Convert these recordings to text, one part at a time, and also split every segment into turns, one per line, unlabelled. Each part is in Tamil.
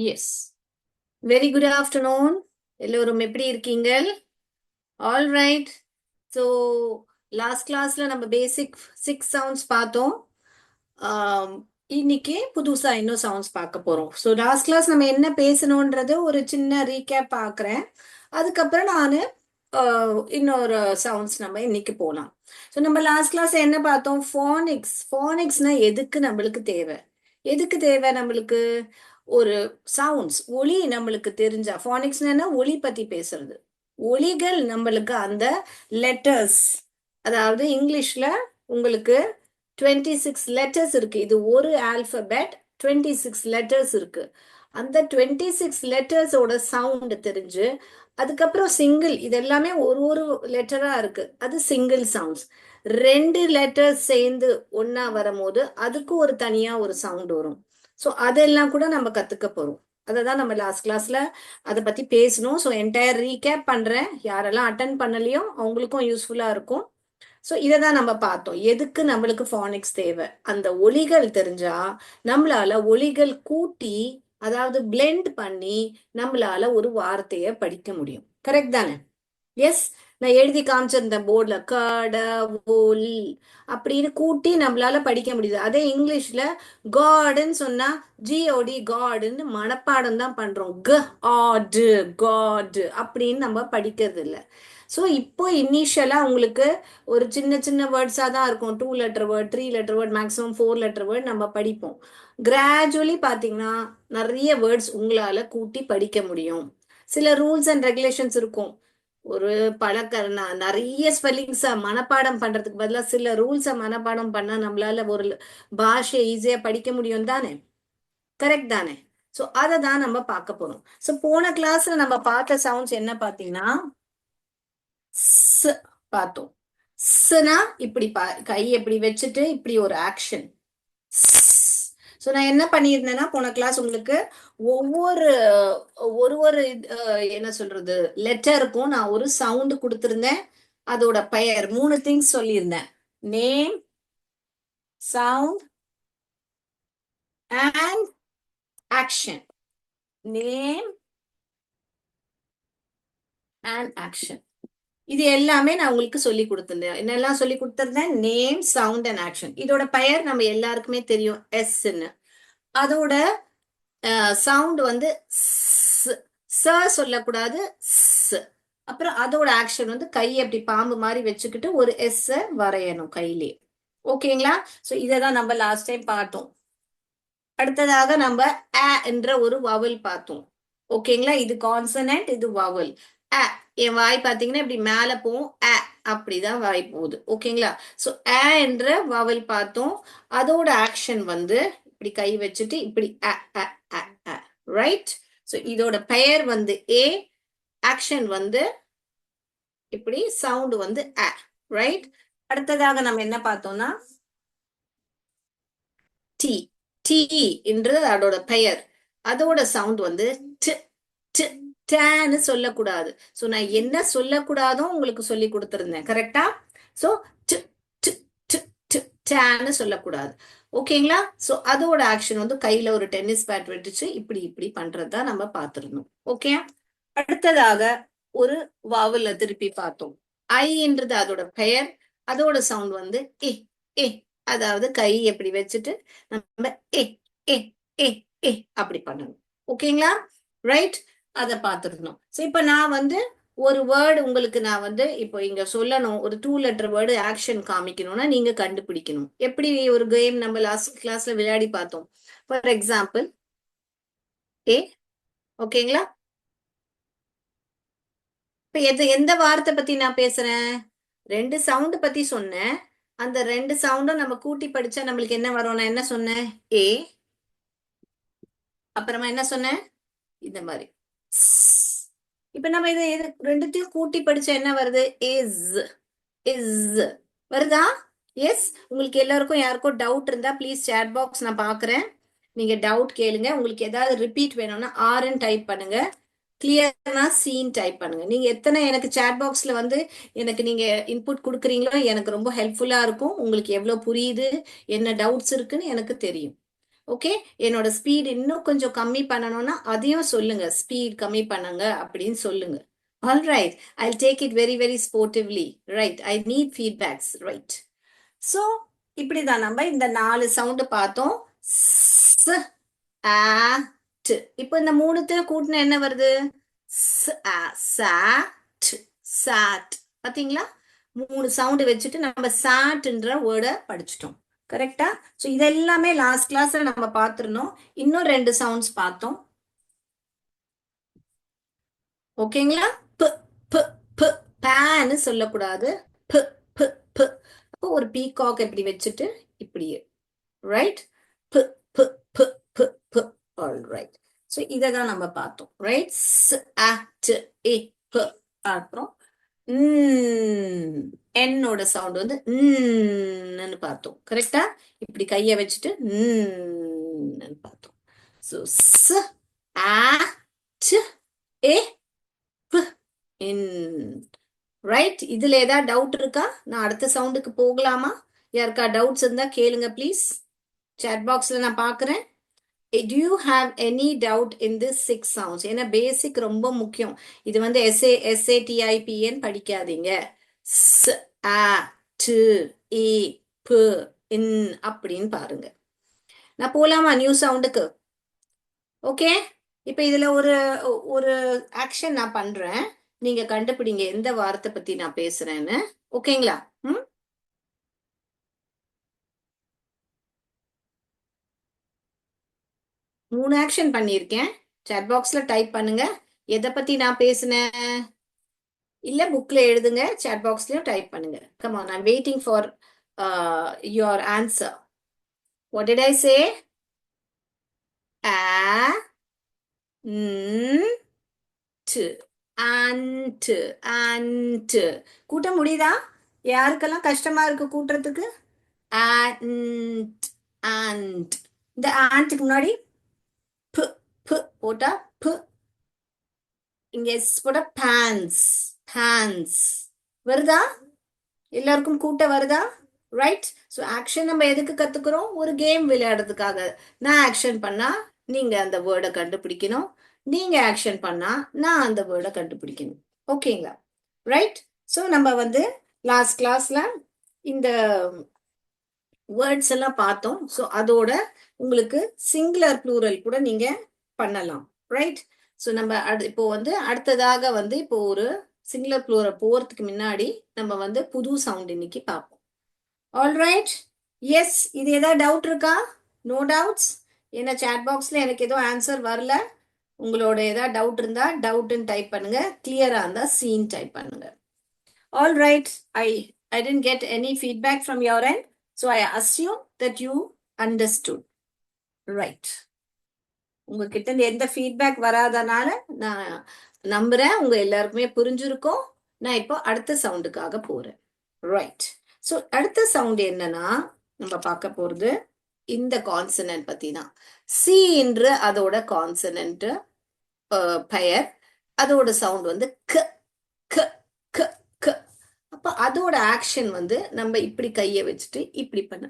எஸ். Very good afternoon. எல்லோரும் எப்படி இருக்கீங்கள்? All right. ஸோ லாஸ்ட் கிளாஸ்ல நம்ம பேசிக் 6 சவுண்ட்ஸ் பார்த்தோம். ஆம், இன்னைக்கு புதுசா இன்னும் சவுண்ட்ஸ் பார்க்க போறோம். ஸோ லாஸ்ட் கிளாஸ் நம்ம என்ன பேசணுன்றது ஒரு சின்ன ரீகேப் பார்க்குறேன். அதுக்கப்புறம் நான் இன்னொரு சவுண்ட்ஸ் நம்ம இன்னைக்கு போகலாம். ஸோ நம்ம லாஸ்ட் கிளாஸ் என்ன பார்த்தோம்? ஃபானிக்ஸ். ஃபானிக்ஸ்னா எதுக்கு நம்மளுக்கு தேவை? எதுக்கு தேவை நம்மளுக்கு? ஒரு சவுண்ட்ஸ் ஒலி நம்மளுக்கு தெரிஞ்சா, ஃபானிக்ஸ்னா ஒலி பத்தி பேசுறது. ஒலிகள் நம்மளுக்கு அந்த லெட்டர்ஸ், அதாவது இங்கிலீஷ்ல உங்களுக்கு 26 லெட்டர்ஸ் இருக்கு. இது ஒரு ஆல்பபெட், 26 லெட்டர்ஸ் இருக்கு. அந்த 26 லெட்டர்ஸோட சவுண்ட் தெரிஞ்சு, அதுக்கப்புறம் சிங்கிள், இது எல்லாமே ஒரு ஒரு லெட்டரா இருக்கு, அது சிங்கிள் சவுண்ட்ஸ். 2 லெட்டர்ஸ் சேர்ந்து ஒன்னா வரும்போது அதுக்கு ஒரு தனியா ஒரு சவுண்ட் வரும். ஸோ அதெல்லாம் கூட நம்ம கத்துக்க போறோம். அதை தான் நம்ம லாஸ்ட் கிளாஸ்ல அதை பத்தி பேசணும். ஸோ என்டையர் ரீகேப் பண்றேன். யாரெல்லாம் அட்டன் பண்ணலையோ அவங்களுக்கும் யூஸ்ஃபுல்லா இருக்கும். ஸோ இதை தான் நம்ம பார்த்தோம். எதுக்கு நம்மளுக்கு ஃபானிக்ஸ் தேவை? அந்த ஒலிகள் தெரிஞ்சா நம்மளால ஒலிகள் கூட்டி, அதாவது பிளெண்ட் பண்ணி நம்மளால ஒரு வார்த்தையை படிக்க முடியும். கரெக்ட் தானே? எஸ். நான் எழுதி காமிச்சிருந்தேன் போர்ட்ல, கடவுள் அப்படின்னு கூட்டி நம்மளால படிக்க முடியுது. அதே இங்கிலீஷ்ல காடுன்னு சொன்னா ஜிஓடி காடுன்னு மனப்பாடம் தான் பண்றோம். ஆடு காடு அப்படின்னு நம்ம படிக்கிறது இல்லை. ஸோ இப்போ இனிஷியலா உங்களுக்கு ஒரு சின்ன சின்ன வேர்ட்ஸா தான் இருக்கும். 2 letter word, 3 letter word, maximum 4 letter word நம்ம படிப்போம். கிராஜுவலி பாத்தீங்கன்னா நிறைய வேர்ட்ஸ் உங்களால கூட்டி படிக்க முடியும். சில ரூல்ஸ் அண்ட் ரெகுலேஷன்ஸ் இருக்கும். ஒரு நிறைய ஸ்பெல்லிங்ஸை மனப்பாடம் பண்றதுக்கு பதிலா சில ரூல்ஸை மனப்பாடம் பண்ணா நம்மளால ஒரு பாஷையை ஈஸியா படிக்க முடியும் தானே? கரெக்ட் தானே? ஸோ அதை தான் நம்ம பார்க்க போறோம். ஸோ போன கிளாஸ்ல நம்ம பார்த்த சவுண்ட்ஸ் என்ன பார்த்தீங்கன்னா, ஸ் பார்த்தோம். ஸ்னா இப்படி கை எப்படி வச்சுட்டு இப்படி ஒரு ஆக்ஷன். ஸோ நான் என்ன பண்ணியிருந்தேன்னா, போன கிளாஸ் உங்களுக்கு ஒவ்வொரு ஒரு ஒரு என்ன சொல்றது லெட்டருக்கும் நான் ஒரு சவுண்டு கொடுத்துருந்தேன். அதோட பெயர் 3 திங்ஸ் சொல்லியிருந்தேன். Name, sound and action. Name and action. இது எல்லாமே நான் உங்களுக்கு சொல்லி கொடுத்துருந்தேன். என்னெல்லாம் சொல்லி கொடுத்துருந்தேன்? Name, sound and action. இதோட பெயர் நம்ம எல்லாருக்குமே தெரியும், எஸ்ன்னு. அதோட சவுண்ட் வந்து ச சொல்லக்கூடாது, ஸ். அப்புறம் அதோட ஆக்ஷன் வந்து கை அப்படி பாம்பு மாதிரி வச்சுக்கிட்டு ஒரு எஸ் வரையணும் கையிலே. ஓகேங்களா? ஸோ இதை தான் நம்ம லாஸ்ட் டைம் பார்த்தோம். அடுத்ததாக நம்ம அ என்ற ஒரு வவல் பார்த்தோம். ஓகேங்களா? இது கான்சனன்ட், இது வவல். அ, என் வாய் பார்த்தீங்கன்னா இப்படி மேல போகும். அ அப்படிதான் வாய் போகுது. ஓகேங்களா? ஸோ அ என்ற வவல் பார்த்தோம். அதோட ஆக்ஷன் வந்து இப்படி கை வச்சுட்டு இப்படி அ அ அ அ. ரைட்? ஸோ இதோட பெயர் வந்து ஏ, ஆக்ஷன் வந்து இப்படி, சவுண்ட் வந்து அ. ரைட்? அடுத்ததாக நம்ம என்ன பார்த்தோம்னா டி. டி என்றது அதோட பெயர். அதோட சவுண்ட் வந்து ட் ட் டேன்னு சொல்லக்கூடாது. ஸோ நான் என்ன சொல்லக்கூடாதோ உங்களுக்கு சொல்லி கொடுத்துருந்தேன். கரெக்டா? ஸோ ட் ட் ட் ட் டேன்னு சொல்லக்கூடாது. ஓகேங்களா? ஸோ அதோட ஆக்ஷன் வந்து கையில ஒரு டென்னிஸ் பேட் வெட்டுச்சு இப்படி இப்படி பண்றதா நம்ம பார்த்துருந்தோம். ஓகே. அடுத்ததாக ஒரு வாவல திருப்பி பார்த்தோம். ஐன்றது அதோட பெயர். அதோட சவுண்ட் வந்து ஏ ஏ. அதாவது கை எப்படி வச்சுட்டு நம்ம ஏ ஏ ஏ ஏ அப்படி பண்ணணும். ஓகேங்களா? ரைட்? அதை பார்த்துருந்தோம். ஸோ இப்போ நான் வந்து ஒரு வேர்டு உங்களுக்கு நான் வந்து இப்போ இங்க சொல்லணும். ஒரு 2 லெட்டர் வேர்டு ஆக்ஷன் காமிக்கணும்னா நீங்க கண்டுபிடிக்கணும். எப்படி ஒரு கேம் நம்ம லாஸ்ட் கிளாஸ்ல விளையாடி பார்த்தோம். For example A. ஓகேங்களா? இப்ப எந்த வார்த்தை பத்தி நான் பேசுறேன்? 2 சவுண்ட் பத்தி சொன்னேன். அந்த 2 சவுண்டும் நம்ம கூட்டி படிச்சா நம்மளுக்கு என்ன வரும்? நான் என்ன சொன்னேன்? ஏ. அப்புறமா என்ன சொன்னேன்? இந்த மாதிரி இப்ப நம்ம இதை 2த்தையும் கூட்டி படிச்சா என்ன வருது? இஸ். இஸ் வருதா? எஸ். உங்களுக்கு எல்லாருக்கும் யாருக்கும் டவுட் இருந்தா ப்ளீஸ் சேட் பாக்ஸ் நான் பாக்குறேன். நீங்க டவுட் கேளுங்க. உங்களுக்கு ஏதாவது ரிப்பீட் வேணும்னா ஆர்ன்னு டைப் பண்ணுங்க. கிளியர்னா சீன் டைப் பண்ணுங்க. நீங்க எத்தனை எனக்கு சேட் பாக்ஸ்ல வந்து எனக்கு நீங்க இன்புட் கொடுக்குறீங்களோ எனக்கு ரொம்ப ஹெல்ப்ஃபுல்லா இருக்கும். உங்களுக்கு எவ்வளவு புரியுது, என்ன டவுட்ஸ் இருக்குன்னு எனக்கு தெரியும். ஓகே, என்னோட ஸ்பீட் இன்னும் கொஞ்சம் கம்மி பண்ணணும்னா அதையும் சொல்லுங்க, ஸ்பீட் கம்மி பண்ணுங்க அப்படின்னு சொல்லுங்க. All right, I take it very very sportively. Right, I need feedbacks. Right. So இப்படிதான் நம்ம இந்த 4 சவுண்டு பார்த்தோம். ஸ், ஆ, ட். இப்போ இந்த மூணுத்தையும் கூட்டினா என்ன வருது? Sat, sat. பாத்தீங்களா? 3 சவுண்டு வச்சுட்டு நம்ம சாட்ன்ற வேர்டை படிச்சிட்டோம். கரெக்டா? ஸோ இதெல்லாமே லாஸ்ட் கிளாஸ்ல நம்ம பார்த்துருந்தோம். இன்னும் 2 சவுண்ட்ஸ் பார்த்தோம். ஓகேங்களா? ப ப ப பேன்னு சொல்லக்கூடாது. ப ப ப. அப்போ ஒரு பீகாக் இப்படி வச்சுட்டு இப்படியே. ரைட்? ப ப ப ப ப. All right. ஸோ இதை தான் நம்ம பார்த்தோம். ரைட்? ஸ் ஆக்ட் ஏ ப. அப்புறம் என்னோட சவுண்ட் வந்து ன்னு பார்த்தோம். கரெக்டா? இப்படி கையை வச்சுட்டு ன்னு பார்த்தோம். ஸோ ஸ் ஆக்ட் ஏ ப. இன். ரைட்? இதுல ஏதாவது டவுட் இருக்கா? நான் அடுத்த சவுண்டுக்கு போகலாமா? யாருக்கா டவுட்ஸ் இருந்தா கேளுங்க ப்ளீஸ். சாட் பாக்ஸ்ல நான் பார்க்குறேன். Do you have any doubt in this 6 sounds? ஏன்னா பேசிக் ரொம்ப முக்கியம். இது வந்து SATIPN படிக்காதீங்க. ஸ், ஆ, டு, ஏ, பு, இன் அப்படின்னு பாருங்க. நான் போலாமா நியூ சவுண்டுக்கு? ஓகே, இப்போ இதுல ஒரு ஒரு ஆக்ஷன் நான் பண்றேன். நீங்க கண்டுபிடிங்க எந்த வார்த்தை பத்தி நான் பேசுறேன்னு. ஓகேங்களா? ம், 3 ஆக்ஷன் பண்ணியிருக்கேன். சாட் பாக்ஸ்ல டைப் பண்ணுங்க எதை பத்தி நான் பேசுனேன். இல்ல புக்ல எழுதுங்க, சாட் பாக்ஸ்லயும் டைப் பண்ணுங்க. Come on, I'm waiting for your answer. What did I say? ஆ, ட், அண்ட், அண்ட். கூட்ட முடியுதா? யாருக்கெல்லாம் கஷ்டமா இருக்கு கூட்டுறதுக்கு? And, and. இந்த ஆண்ட்க்கு முன்னாடி பு பு போட்டா பு. இங்க எஸ் போட்டா பேன்ஸ், பேன்ஸ். வருதா? எல்லாருக்கும் கூட்ட வருதா? ரைட்? ஸோ ஆக்ஷன் நம்ம எதுக்கு கத்துக்கிறோம்? ஒரு கேம் விளையாடுறதுக்காக. நான் ஆக்ஷன் பண்ணா நீங்க அந்த வேர்டை கண்டுபிடிக்கணும். நீங்க ஆக்ஷன் பண்ணா நான் அந்த வேர்டை கண்டுபிடிக்கணும். ஓகேங்களா? ரைட்? ஸோ நம்ம வந்து லாஸ்ட் கிளாஸ்ல இந்த வேர்ட்ஸ் எல்லாம் பார்த்தோம். ஸோ அதோட உங்களுக்கு சிங்குலர் ப்ளூரல் கூட நீங்க பண்ணலாம். ரைட்? ஸோ நம்ம இப்போ வந்து அடுத்ததாக வந்து இப்போ ஒரு சிங்குலர் ப்ளூரல் போறதுக்கு முன்னாடி நம்ம வந்து புது சவுண்ட் இன்னைக்கு பார்ப்போம். All right? எஸ், இது ஏதாவது டவுட் இருக்கா? No doubts? ஏன்னா சாட் பாக்ஸ்ல எனக்கு ஏதோ ஆன்சர் வரல. உங்களோட ஏதாவது டவுட் இருந்தா டவுட்னு டைப் பண்ணுங்க, கிளியரா இருந்தா சீன் டைப் பண்ணுங்க. All right, I tent get any feedback from your end, so I assume that you understood. Right? உங்ககிட்ட இருந்து எந்த ஃபீட்பேக் வராதனால நான் நம்புறேன் உங்க எல்லாருக்குமே புரிஞ்சிருக்கும். நான் இப்போ அடுத்த சவுண்டுக்காக போறேன். ரைட்? ஸோ அடுத்த சவுண்ட் என்னன்னா நம்ம பார்க்க போறது இந்த கான்சனன்ட் பத்தி தான். சி என்ற அதோட கான்சனன்ட் பெயர். அதோட சவுண்ட் வந்து க க க க. அப்ப அதோட ஆக்ஷன் வந்து நம்ம இப்படி கையை வச்சுட்டு இப்படி பண்ண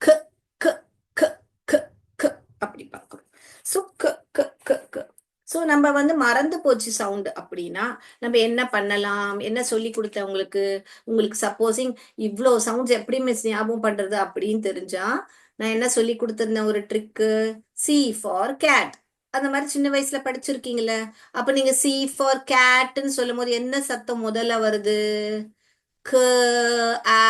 க க க க க அப்படி பார்க்கணும். ஸோ க க க க. ஸோ நம்ம வந்து மறந்து போச்சு சவுண்ட் அப்படின்னா நம்ம என்ன பண்ணலாம்? என்ன சொல்லி கொடுத்த உங்களுக்கு? உங்களுக்கு சப்போஸிங் இவ்வளோ சவுண்ட்ஸ் எப்படி மிஸ் ஞாபகம் பண்றது அப்படின்னு தெரிஞ்சா நான் என்ன சொல்லி கொடுத்துருந்தேன்? ஒரு ட்ரிக்கு, சி ஃபார் கேட். அந்த மாதிரி சின்ன வயசுல படிச்சிருக்கீங்கல்ல. அப்ப நீங்க சி ஃபார் கேட்னு சொல்லும் போது என்ன சத்தம் முதல்ல வருது? க, ஆ,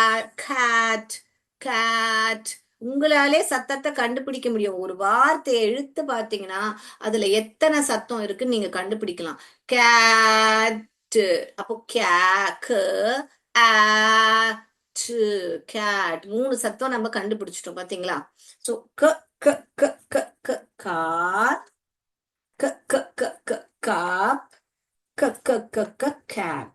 கேட், கேட். உங்களாலே சத்தத்தை கண்டுபிடிக்க முடியும். ஒரு வார்த்தையை எழுத்து பார்த்தீங்கன்னா அதுல எத்தனை சத்தம் இருக்குன்னு நீங்க கண்டுபிடிக்கலாம். கேட். அப்போ க, ஆ, கேட். 3 சத்தம் நம்ம கண்டுபிடிச்சிட்டோம் பாத்தீங்களா? சோ க க க க க காட், க க க க காப், க க க க gate.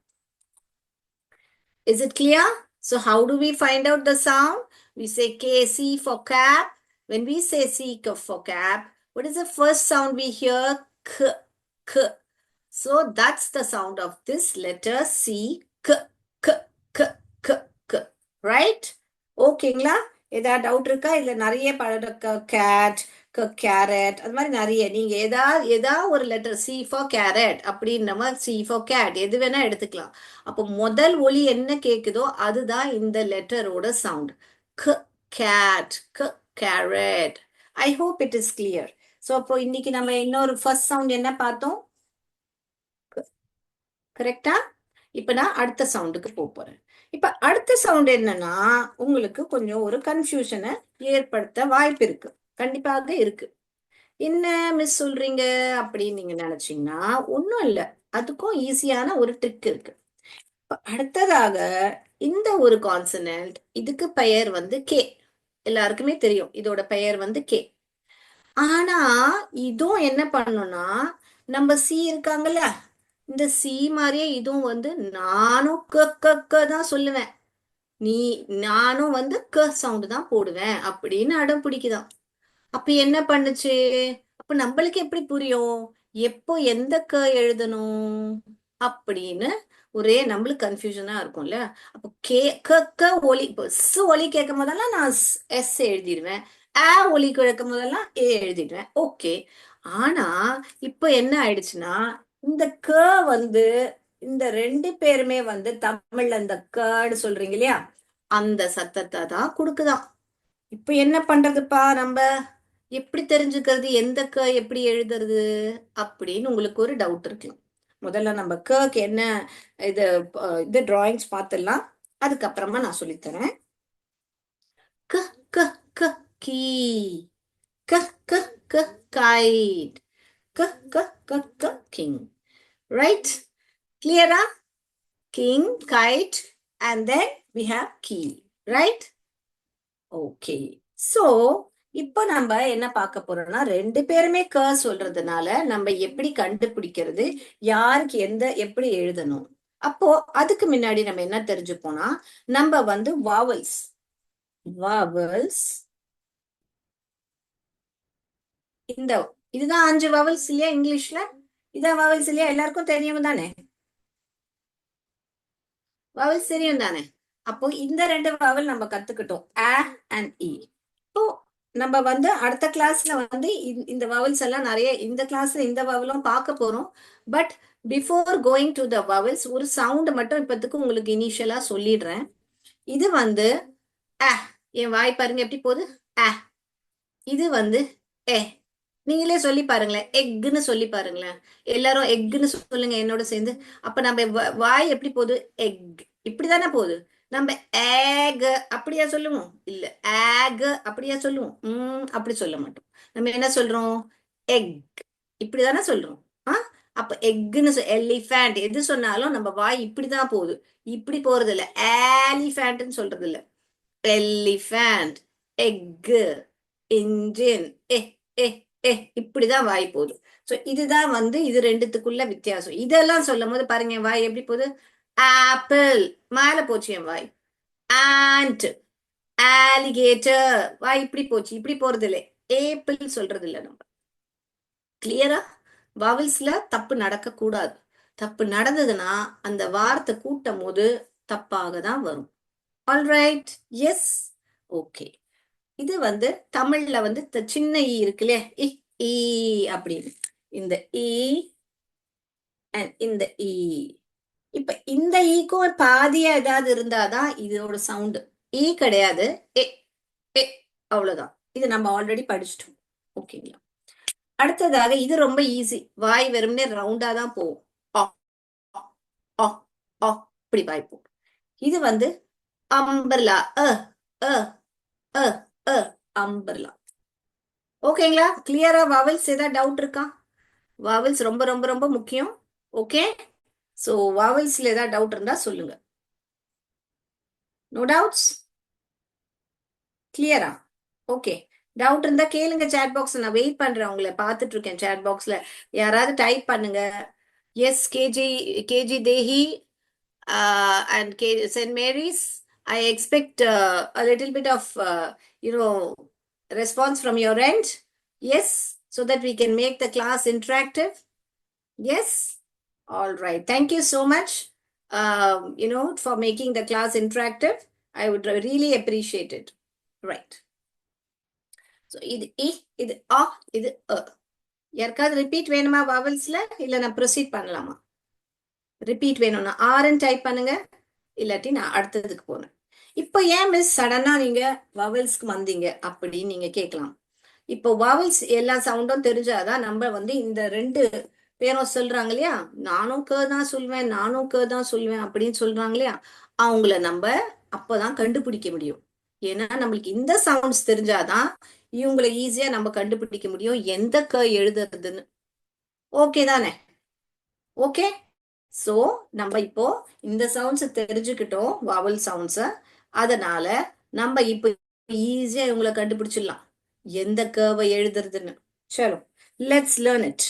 Is it clear? So how do we find out the sound? We say KC for cap. When we say C for cap, what is the first sound we hear? K, K. So that's the sound of this letter C. K, K, K, K, K. Right? ஓகேங்களா? ஏதாவது டவுட் இருக்கா? இல்ல நிறைய பழக்க கேட், கேரட், அது மாதிரி நிறைய நீங்க ஏதாவது ஒரு லெட்டர் சி ஃபார் கேரட் அப்படின்ற மாதிரி சி ஃபார் கேட் எது வேணா எடுத்துக்கலாம். அப்போ முதல் ஒலி என்ன கேக்குதோ அதுதான் இந்த லெட்டரோட சவுண்ட். க கேட், க carrot. I hope it is clear. So அப்போ இன்னைக்கு நம்ம இன்னொரு ஃபர்ஸ்ட் சவுண்ட் என்ன பார்த்தோம்? கரெக்டா? இப்ப நான் அடுத்த சவுண்டுக்கு போறேன். இப்ப அடுத்த சவுண்ட் என்னன்னா உங்களுக்கு கொஞ்சம் ஒரு கன்ஃபியூஷனை ஏற்படுத்த வாய்ப்பு இருக்கு, கண்டிப்பாக இருக்கு. என்ன மிஸ் சொல்றீங்க அப்படின்னு நீங்க நினைச்சீங்கன்னா ஒன்றும் இல்லை, அதுக்கும் ஈஸியான ஒரு ட்ரிக் இருக்கு. அடுத்ததாக இந்த ஒரு கான்சனன்ட், இதுக்கு பெயர் வந்து கே. எல்லாருக்குமே தெரியும் இதோட பெயர் வந்து கே. ஆனா இதுவும் என்ன பண்ணணும்னா நம்ம சி இருக்காங்கல்ல, இந்த சி மாதிரியே இதுவும் வந்து நானும் க தான் சொல்லுவேன், நீ நானும் வந்து க சவுண்டு தான் போடுவேன் அப்படின்னு அடம் பிடிக்குதான். அப்ப என்ன பண்ணுச்சு? அப்ப நம்மளுக்கு எப்படி புரியும் எப்போ எந்த க எழுதணும் அப்படின்னு? ஒரே நம்மளுக்கு கன்ஃபியூஷனா இருக்கும்ல. அப்போ கே க ஒலி, இப்போ ஒலி கேட்கும் போதெல்லாம் நான் எஸ் எழுதிடுவேன், ஒலி கேட்கும் போதெல்லாம் ஏ எழுதிடுவேன். ஓகே. ஆனா இப்போ என்ன ஆயிடுச்சுன்னா இந்த க வந்து இந்த ரெண்டு பேருமே வந்து தமிழ்ல இந்த கன்னு சொல்றீங்க இல்லையா, அந்த சத்தத்தை தான் கொடுக்குதாம். இப்ப என்ன பண்றதுப்பா? நம்ம எப்படி தெரிஞ்சுக்கிறது எந்த க எப்படி எழுதுறது அப்படின்னு உங்களுக்கு ஒரு டவுட் இருக்கலாம். முதல்ல நம்ம கக்கு என்ன இது இது டிராயிங்ஸ் பார்த்துடலாம், அதுக்கப்புறமா நான் சொல்லித்தரேன். க க க கீ, க க க கைட், க க க க கிங். ரைட்? கிளியரா? King, guide, and then we have key. Right? Okay. So இப்போ நம்ம என்ன பார்க்க போறோம்னா ரெண்டு பேருமே க சொல்றதுனால நம்ம எப்படி கண்டுபிடிக்கிறது யாருக்கு எந்த எப்படி எழுதணும். அப்போ அதுக்கு முன்னாடி நம்ம என்ன தெரிஞ்சுப்போம்னா நம்ம வந்து வாவல்ஸ் இந்த இதுதான் 5 வாவல்ஸ் இல்லையா இங்கிலீஷ்ல, இதான் வாவல்ஸ் இல்லையா? எல்லாருக்கும் தெரியும் தானே? வாவல்ஸ் தெரியும் தானே? அப்போ இந்த ரெண்டு வாவல் நம்ம கத்துக்கிட்டோம், a and e. இப்போ நம்ம வந்து அடுத்த கிளாஸ்ல வந்து இந்த வவல்ஸ் எல்லாம் நிறைய, இந்த கிளாஸ்ல இந்த வவலும் பார்க்க போறோம். But before going to the vowels ஒரு சவுண்ட் மட்டும் இப்பத்துக்கு உங்களுக்கு இனிஷியலா சொல்லிடுறேன். இது வந்து என் வாய் பாருங்க எப்படி போகுது, இது வந்து ஏ. நீங்களே சொல்லி பாருங்களேன், எக்குன்னு சொல்லி பாருங்களேன். எல்லாரும் எக்குன்னு சொல்லுங்க என்னோட சேர்ந்து. அப்ப நம்ம வாய் எப்படி போகுது? எக். இப்படிதானே போகுது. நம்ம ஏக் அப்படியா சொல்லுவோம்? இல்ல ஏக் அப்படியா சொல்லுவோம்? அப்படி சொல்ல மாட்டோம். நம்ம என்ன சொல்றோம்? எக். இப்படிதானே சொல்றோம். அப்ப எக்குன்னு எலிஃபேண்ட் எது சொன்னாலும் நம்ம வாய் இப்படிதான் போகுது, இப்படி போறது இல்ல. எலிஃபேண்ட்னு சொல்றது இல்ல. எலிஃபேண்ட், எக்கு, இன்ஜின், இப்படிதான் வாய் போகுது. சோ இதுதான் வந்து இது ரெண்டுத்துக்குள்ள வித்தியாசம். இதெல்லாம் சொல்லும் போது பாருங்க வாய் எப்படி போகுது. ஆப்பிள் மேல போச்சு என் வாய். ஆண்ட், ஆலிகேட்டர் வாய் இப்படி போச்சு, இப்படி போறது இல்லை. ஏப்பிள் சொல்றது இல்லை நம்ம. கிளியரா? வவல்ஸ்ல தப்பு நடக்க கூடாது. தப்பு நடந்ததுன்னா அந்த வார்த்தை கூட்டும் போது தப்பாக தான் வரும். ஆல்ரைட்? எஸ். ஓகே. இது வந்து தமிழ்ல வந்து சின்ன ஈ இருக்கு இல்லையா, ஈ அப்படின்னு. இந்த ஈ அண்ட் இந்த ஈ. இப்ப இந்த ஈக்கும் பாதியா ஏதாவது இருந்தாதான் இதோட சவுண்டு. ஈ கிடையாது, ஏ ஏ அவ்வளவுதான். இது நம்ம ஆல்ரெடி படிச்சிட்டோம். ஓகேங்களா? அடுத்ததாக இது ரொம்ப ஈஸி, வாய் வெறும்னே ரவுண்டா தான் போகும். இப்படி வாய் போகும். இது வந்து அம்பர்லா, அம்பர்லா. ஓகேங்களா? கிளியரா? வவல்ஸ் ஏதாவது டவுட் இருக்கா? வவல்ஸ் ரொம்ப ரொம்ப ரொம்ப முக்கியம். ஓகே. சோ வவல்ஸ்ல ஏதாவது டவுட் இருந்தா சொல்லுங்க. No doubts? கிளியரா? ஓகே. டவுட் இருந்தா கேளுங்க சாட் பாக்ஸ்ல, நான் வெயிட் பண்றேன், உங்களை பார்த்துட்டு இருக்கேன் சாட் பாக்ஸ்ல. யாராவது டைப் பண்ணுங்க. எஸ் கேஜி தேஹி and St. Mary's. I expect a little bit of response from your end. Yes, so that we can make the class interactive. Yes. All right. Thank you so much, for making the class interactive. I would really appreciate it. Right. So, இது இ, இது ஆ, இது அ. யாருக்காவது ரிப்பீட் வேணுமா வவல்ஸ்ல? இல்ல நான் ப்ரொசீட் பண்ணலாமா? ரிப்பீட் வேணும்னா ஆர்ன்னு டைப் பண்ணுங்க, இல்லாட்டி நான் அடுத்ததுக்கு போனேன். இப்போ ஏன் மிஸ் சடனா நீங்க வவல்ஸ்க்கு வந்தீங்க அப்படின்னு நீங்க கேட்கலாம். இப்போ வவல்ஸ் எல்லா சவுண்டும் தெரிஞ்சாதான் நம்ம வந்து இந்த ரெண்டு பேரும் சொல்றாங்க இல்லையா, நானும் க தான் சொல்வேன், நானும் க தான் சொல்வேன் அப்படின்னு சொல்றாங்க இல்லையா, அவங்கள நம்ம அப்பதான் கண்டுபிடிக்க முடியும். ஏன்னா நம்மளுக்கு இந்த சவுண்ட்ஸ் தெரிஞ்சாதான் இவங்களை ஈஸியா நம்ம கண்டுபிடிக்க முடியும் எந்த க எழுதுறதுன்னு. ஓகே தானே? ஓகே. சோ நம்ம இப்போ இந்த சவுண்ட்ஸ் தெரிஞ்சுக்கிட்டோம், வவல் சவுண்ட்ஸ். அதனால நம்ம இப்போ ஈஸியா இவங்களை கண்டுபிடிச்சிடலாம் எந்த கர்வை எழுதுறதுன்னு. சலோ, லெட்ஸ் லேர்ன் இட்.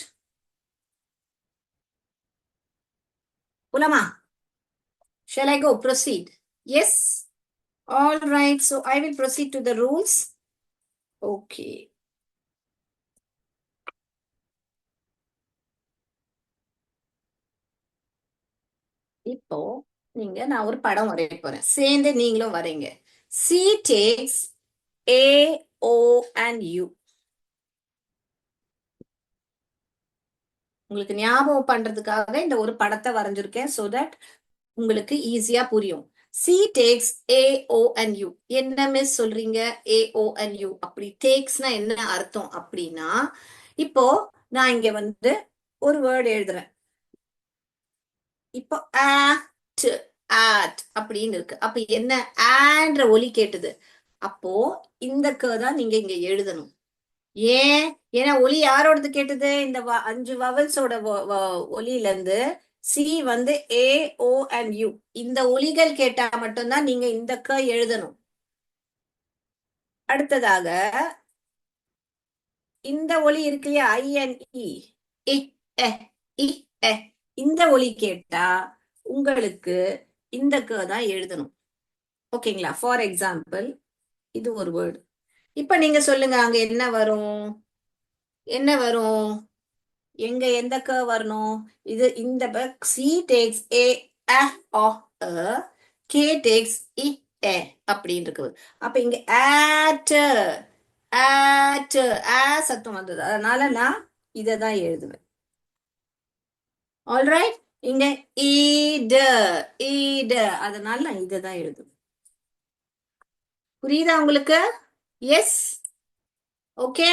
போலாமா? Shall I go proceed? Yes. All right, so I will proceed to the rules. Okay. இப்போ நான் ஒரு படம் வரைய போறேன், சேர்ந்து நீங்களும் வரைங்க. C takes A, O and U. உங்களுக்கு ஞாபகம் பண்றதுக்காக இந்த ஒரு படத்தை வரைஞ்சிருக்கேன், so that உங்களுக்கு ஈஸியா புரியும். C takes A, O and U. என்ன மிஸ் சொல்றீங்க A, O and U? அப்படி takesனா என்ன அர்த்தம் அப்படின்னா, இப்போ நான் இங்க வந்து ஒரு வேர்டு எழுதுறேன். இப்போ at, at அப்படின்னு இருக்கு. அப்ப என்ன ஆன்ற ஒலி கேட்டுது. அப்போ இந்த க தான் நீங்க இங்க எழுதணும். ஏன்? ஏன்னா ஒலி யாரோடது கேட்டது? இந்த 5 வவல்ஸோட ஒலியில இருந்து சி வந்து ஏ, ஓ அண்ட் யூ, இந்த ஒலிகள் கேட்டா மட்டும்தான் நீங்க இந்த க எழுதணும். அடுத்ததாக இந்த ஒலி இருக்கு இல்லையா, ஐ அண்ட் இ, இ, இந்த ஒலி கேட்டா உங்களுக்கு இந்த க தான் எழுதணும். ஓகேங்களா? ஃபார் எக்ஸாம்பிள் இது ஒரு வேர்டு. இப்ப நீங்க சொல்லுங்க, அங்க என்ன வரும்? என்ன வரும்? எங்க எந்த க வரணும்? இது இந்த சி டேக்ஸ் ஏ, கே டேக்ஸ் இ, அப்படின்னு இருக்கு. அப்ப இங்க ஆட், ஆட், சத்தம் வந்தது, அதனால நான் இதை தான் எழுதுவேன். ஆல்ரைட். இங்க ஈட, ஈட, அதனால நான் இதை தான் எழுதுவேன். புரியுதா உங்களுக்கு? எஸ். ஓகே.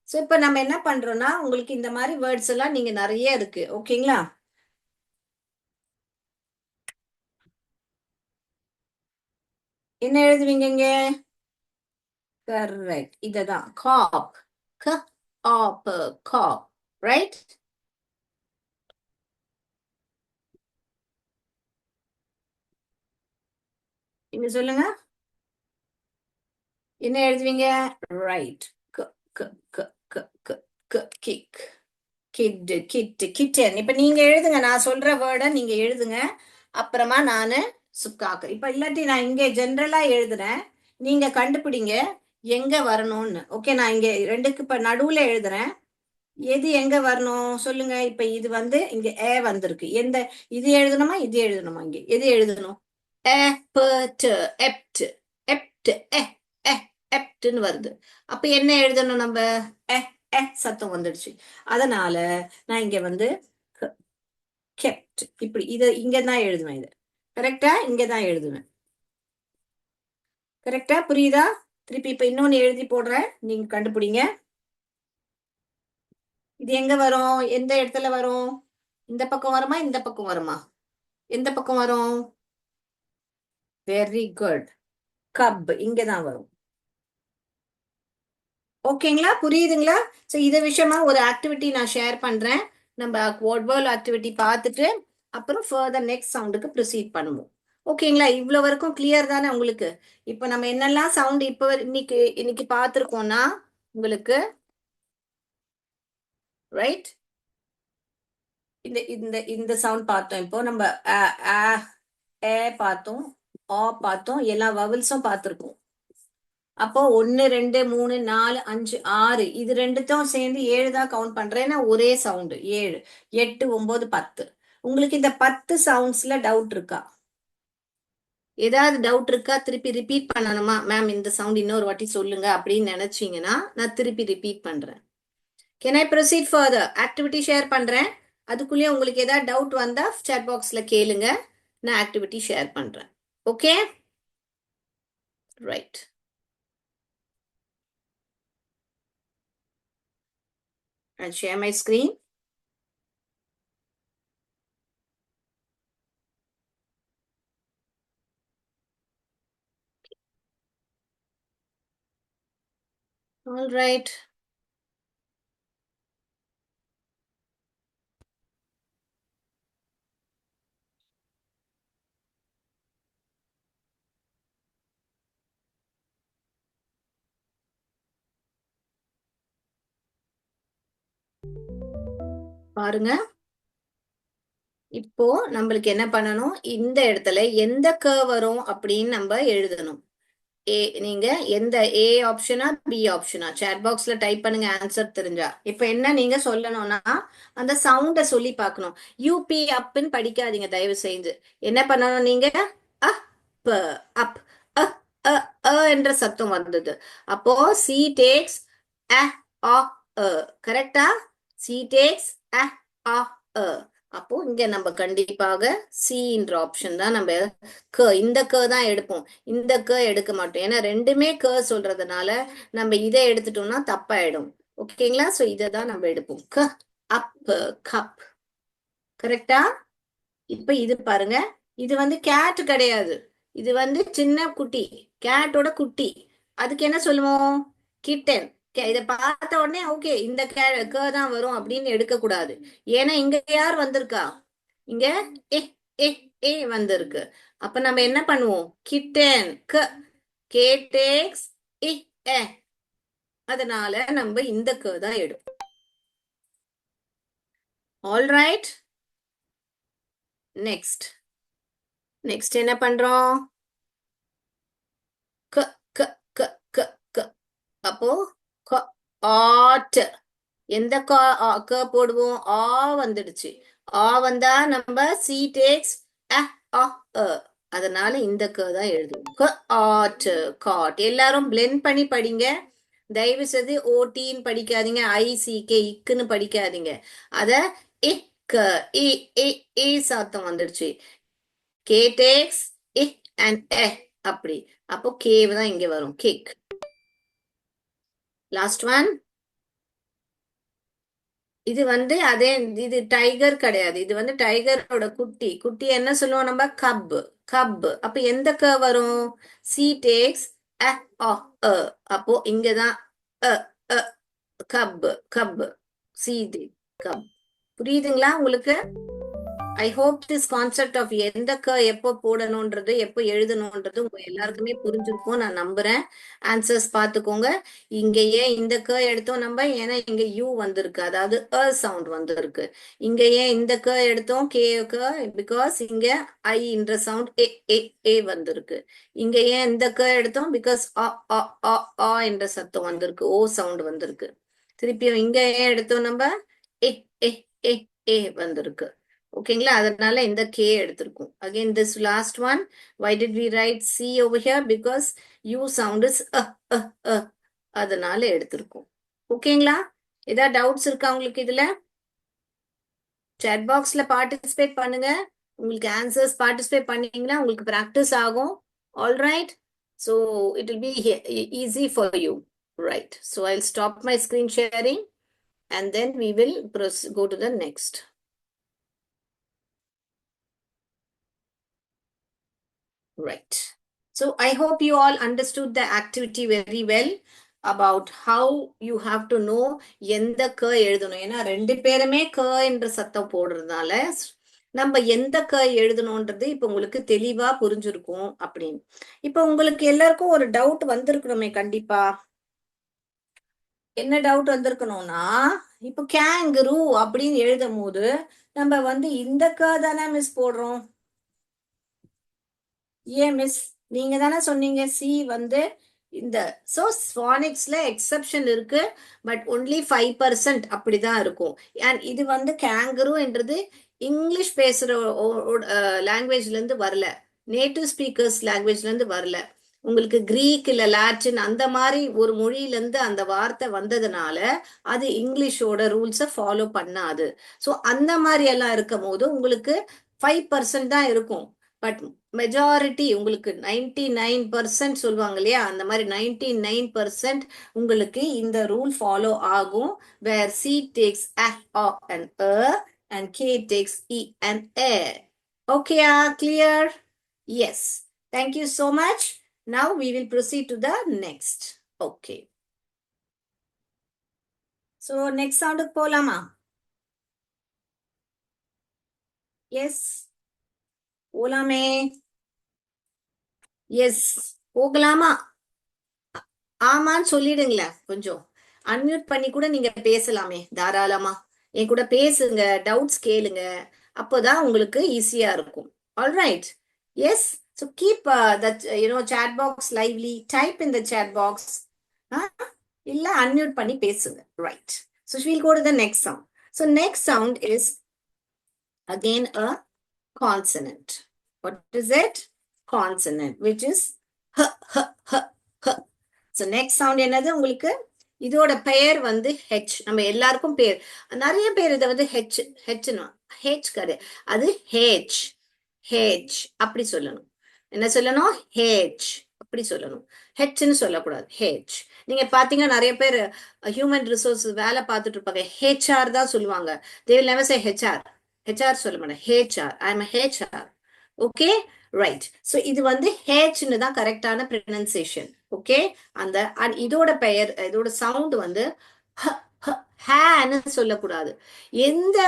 சோ இப்ப நம்ம என்ன பண்றோம்னா, உங்களுக்கு இந்த மாதிரி வேர்ட்ஸ் எல்லாம் நீங்க நிறைய இருக்கு. ஓகேங்களா? என்ன எழுதுவீங்க இங்க? கரெக்ட், இததான் காப், க ஆப், காப். ரைட். இங்க சொல்லுங்க, என்ன எழுதுவீங்க? ரைட், க க க க க க கிக், கிட், கிட், கிட்டன். இப்ப நீங்க எழுதுங்க, நான் சொல்ற வேர்டை நீங்க எழுதுங்க, அப்புறமா நானு சுக்காக்கு. இப்ப இல்லாட்டி நான் இங்க ஜென்ரலா எழுதுறேன், நீங்க கண்டுபிடிங்க எங்க வரணும்னு. ஓகே, நான் இங்க ரெண்டுக்கு இப்ப நடுவுல எழுதுறேன், எது எங்க வரணும் சொல்லுங்க. இப்ப இது வந்து இங்க ஏ வந்திருக்கு, எந்த இது எழுதணுமா இது எழுதணுமா? இங்க எது எழுதணும்? எப்ட், எப்ட், எப்ட், எப்ட்னு வருது. அப்ப என்ன எழுதணும் நம்ம? சத்தம் வந்துடுச்சு, அதனால நான் இங்க வந்து கெப்ட், இப்படி இத இங்கதான் எழுதுவேன். இது கரெக்டா? இங்கதான் எழுதுவேன். கரெக்டா? புரியுதா? திருப்பி இப்ப இன்னொன்னு எழுதி போடுறேன், நீங்க கண்டுபிடிங்க. இது எங்க வரும்? எந்த இடத்துல வரும்? இந்த பக்கம் வருமா இந்த பக்கம் வருமா? எந்த பக்கம் வரும்? வெரி குட், கப், இங்கதான் வரும். ஓகேங்களா? புரியுதுங்களா? ஸோ இதை விஷயமா ஒரு ஆக்டிவிட்டி நான் ஷேர் பண்றேன். நம்ம வேர்ட் ஆக்டிவிட்டி பார்த்துட்டு அப்புறம் ஃபர்தர் நெக்ஸ்ட் சவுண்டுக்கு ப்ரொசீட் பண்ணுவோம். ஓகேங்களா? இவ்வளவு வரைக்கும் கிளியர் தானே உங்களுக்கு? இப்போ நம்ம என்னெல்லாம் சவுண்ட் இப்போ இன்னைக்கு இன்னைக்கு பார்த்துருக்கோம்னா உங்களுக்கு ரைட், இந்த இந்த இந்த சவுண்ட் பார்த்தோம். இப்போ நம்ம ஏ பார்த்தோம், ஆ பார்த்தோம், எல்லா வவல்ஸும் பார்த்துருக்கோம். அப்போ 1 2 3 4 5 6, இது ரெண்டுத்தும் சேர்ந்து 7 தான் கவுண்ட் பண்றேன்னா ஒரே சவுண்டு 7, 8 9 10. உங்களுக்கு இந்த 10 சவுண்ட்ஸ்ல டவுட் இருக்கா? ஏதாவது டவுட் இருக்கா, திருப்பி ரிப்பீட் பண்ணணுமா, மேம் இந்த சவுண்ட் இன்னொரு வாட்டி சொல்லுங்க அப்படின்னு நினைச்சீங்கன்னா நான் திருப்பி ரிப்பீட் பண்றேன். Can I proceed further? Activity share பண்றேன். அதுக்குள்ளேயே உங்களுக்கு ஏதாவது டவுட் வந்தா chat பாக்ஸ்ல கேளுங்க, நான் ஆக்டிவிட்டி ஷேர் பண்றேன். Okay, right. I'll share my screen. All right. பாருங்க, இப்போ நம்மளுக்கு என்ன பண்ணணும், இந்த இடத்துல எந்த கர்வ் வரும் அப்படின்னு நம்ம எழுதணும். ஏ, நீங்க எந்த ஏ ஆப்ஷனா பி ஆப்ஷனா chat பாக்ஸ்ல டைப் பண்ணுங்க ஆன்சர் தெரிஞ்சா. இப்போ என்ன நீங்க சொல்லணும்னா அந்த சவுண்ட சொல்லி பார்க்கணும். யூபி அப்னு படிக்காதீங்க தயவு செஞ்சு. என்ன பண்ணணும் நீங்க, அப் அப் அ அ அ என்ற சத்தம் வந்தது. அப்போ சி டேக்ஸ் அ ஆ கரெக்டா? சி டேக்ஸ் அ ஆ அப்போ இங்க நம்ம கண்டிப்பாக சி என்ற ஆப்ஷன் தான் நம்ம இந்த தான் எடுப்போம். இந்த எடுக்க மாட்டோம், ஏன்னா ரெண்டுமே சொல்றதுனால நம்ம இதை எடுத்துட்டோம்னா தப்பாயிடும். ஓகேங்களா? சோ இதை தான் நம்ம எடுப்போம். க அப் கப். கரெக்டா? இப்ப இது பாருங்க, இது வந்து கேட் கிடையாது, இது வந்து சின்ன குட்டி, கேட்டோட குட்டி. அதுக்கு என்ன சொல்லுவோம், கிட்டன். இத பார்த்த உடனே ஓகே இந்த தான் வரும் அப்படின்னு எடுக்க கூடாது. ஏன்னா இங்க யார் வந்திருக்கா, இங்க ஏ ஏ ஏ வந்திருக்கு. அப்ப நம்ம என்ன பண்ணுவோம், கிட்டன் க, கே டேக்ஸ் இ எ, அதனால நம்ம இந்த தான் எடுப்போம். All right. நெக்ஸ்ட் நெக்ஸ்ட் என்ன பண்றோம், க க க க க. அப்போ ஆட், எந்த க போடுவோம், ஆ வந்துடுச்சு. ஆ வந்தா நம்ம சி டேக்ஸ் அ ஆ அ, அதனால இந்த தான் எழுதுவோம். க ஆட் காட். எல்லாரும் பிளெண்ட் பண்ணி படிங்க தயவு செய்து. ஓடின்னு படிக்காதீங்க, ஐசிகே இக்குன்னு படிக்காதீங்க. அத இக் இ இ இ சாத்தம் வந்துடுச்சு. K takes E and A அப்படி. அப்போ கேவ் தான் இங்க வரும், கேக். Last one. இது வந்து அதே, இது டைகர் கிடையாது, இது வந்து டைகரோட குட்டி. குட்டி என்ன சொல்லுவோம் நம்ம, கப். கப். அப்ப எந்த வரும், சி டேக்ஸ் அ ஆ அ. அப்போ இங்கதான் அ அ கப் கப். C cup. புரியுதுங்களா உங்களுக்கு? I hope this concept of எந்த எப்போ போடணும்ன்றது எப்போ எழுதணும்ன்றது உங்க எல்லாருக்குமே புரிஞ்சிருக்கும் நான் நம்புறேன். ஆன்சர்ஸ் பார்த்துக்கோங்க. இங்க ஏன் இந்த எடுத்தோம் நம்ம, ஏன்னா இங்க யூ வந்திருக்கு, அதாவது சவுண்ட் வந்திருக்கு. இங்க ஏன் இந்த எடுத்தோம் கே பிகாஸ் இங்க ஐ என்ற சவுண்ட் ஏ ஏ ஏ வந்திருக்கு. இங்க ஏன் இந்த எடுத்தோம், பிகாஸ் ஆ ஆ ஆ ஆ என்ற சத்தம் வந்திருக்கு, ஓ சவுண்ட் வந்திருக்கு. திருப்பியும் இங்க ஏன் எடுத்தோம் நம்ம, ஏ ஏ ஏ ஏ வந்திருக்கு. ஓகேங்களா? அதனால இந்த கே எடுத்திருக்கும். Again this last one, why did we write C over here? Because U sound is அதனால எடுத்திருக்கும். ஓகேங்களா? ஏதாவது டவுட்ஸ் இருக்கா உங்களுக்கு இதுல? chat பாக்ஸ்ல பார்ட்டிசிபேட் பண்ணுங்க. உங்களுக்கு ஆன்சர்ஸ் பார்ட்டிசிபேட் பண்ணீங்கன்னா உங்களுக்கு பிராக்டிஸ் ஆகும். All right. So it will be easy for you. Right. So I'll stop my screen sharing and then we will go to the next. Right. So I hope you all understood the activity very well about how you have to know எந்த எழுதணும். ஏன்னா ரெண்டு பேருமே என்ற சத்தம் போடுறதுனால நம்ம எந்த எழுதணும்ன்றது இப்ப உங்களுக்கு தெளிவா புரிஞ்சிருக்கும் அப்படின்னு. இப்ப உங்களுக்கு எல்லாருக்கும் ஒரு டவுட் வந்திருக்கணுமே கண்டிப்பா. என்ன டவுட் வந்திருக்கணும்னா, இப்போ கேங்கரு அப்படின்னு எழுதும் போது நம்ம வந்து இந்த தானே மிஸ் போடுறோம். ஏன் மிஸ், நீங்க தானே சொன்னீங்க சி வந்து இந்த. சோ ஸ்வானிக்ஸ்ல எக்ஸப்ஷன் இருக்கு, பட் ஒன்லி 5% அப்படிதான் இருக்கும். அண்ட் இது வந்து கேங்கரு என்றது இங்கிலீஷ் பேசுற லாங்குவேஜ்ல இருந்து வரல. நேட்டிவ் ஸ்பீக்கர்ஸ் லாங்குவேஜ்ல இருந்து வரல. உங்களுக்கு கிரீக் இல்ல லாட்டின் அந்த மாதிரி ஒரு மொழியில இருந்து அந்த வார்த்தை வந்ததுனால அது இங்கிலீஷோட ரூல்ஸை ஃபாலோ பண்ணாது. ஸோ அந்த மாதிரி எல்லாம் இருக்கும் போது உங்களுக்கு 5% தான் இருக்கும். பட் மெஜாரிட்டி உங்களுக்கு 99% சொல்லுவாங்க இல்லையா, அந்த மாதிரி 99% உங்களுக்கு இந்த ரூல் ஃபாலோ ஆகும். Where C takes and and K takes E and A. Okay, clear? Yes. Thank you so much. Now we will proceed to the next. Okay. So next sound polama. Yes. Polame. Yes. போகலாமா? ஆமான்னு சொல்லிடுங்களேன். கொஞ்சம் அன்மியூட் பண்ணி கூட நீங்க பேசலாமே தாராளமா. என் கூட பேசுங்க, டவுட்ஸ் கேளுங்க. அப்போதான் உங்களுக்கு ஈஸியா இருக்கும். Alright. Yes. So keep that chat box lively. Type in the chat box. இல்ல அன்மியூட் பண்ணி பேசுங்க. Right. So we'll go to the next sound. So next sound is again a consonant. What is it? Consonant, which is h, h, h, h. So next sound என்னது உங்களுக்கு? இதோட பெயர் வந்து ஹெச். நம்ம எல்லாருக்கும் பேர் நிறைய பேர் இதை வந்து ஹெச் ஹெச்னு ஹெச் கிடையாது, அது ஹேச் ஹேச் அப்படி சொல்லணும். என்ன சொல்லணும்? ஹேச் அப்படி சொல்லணும். ஹெச்னு சொல்லக்கூடாது, ஹேச். நீங்க பாத்தீங்கன்னா நிறைய பேர் ஹியூமன் ரிசோர்ஸ் வேலை பார்த்துட்டு இருப்பாங்க, ஹெச்ஆர் தான் சொல்லுவாங்க. they will never say HR. HR சொல்ல மாட்டேன், HR. I am HR. Okay, right. So இது வந்து ஹேச்னு தான் கரெக்டான ப்ரொனன்சியேஷன். ஓகே, அந்த இதோட பெயர், இதோட சவுண்ட் வந்து ஹேன்னு சொல்லக்கூடாது. எந்த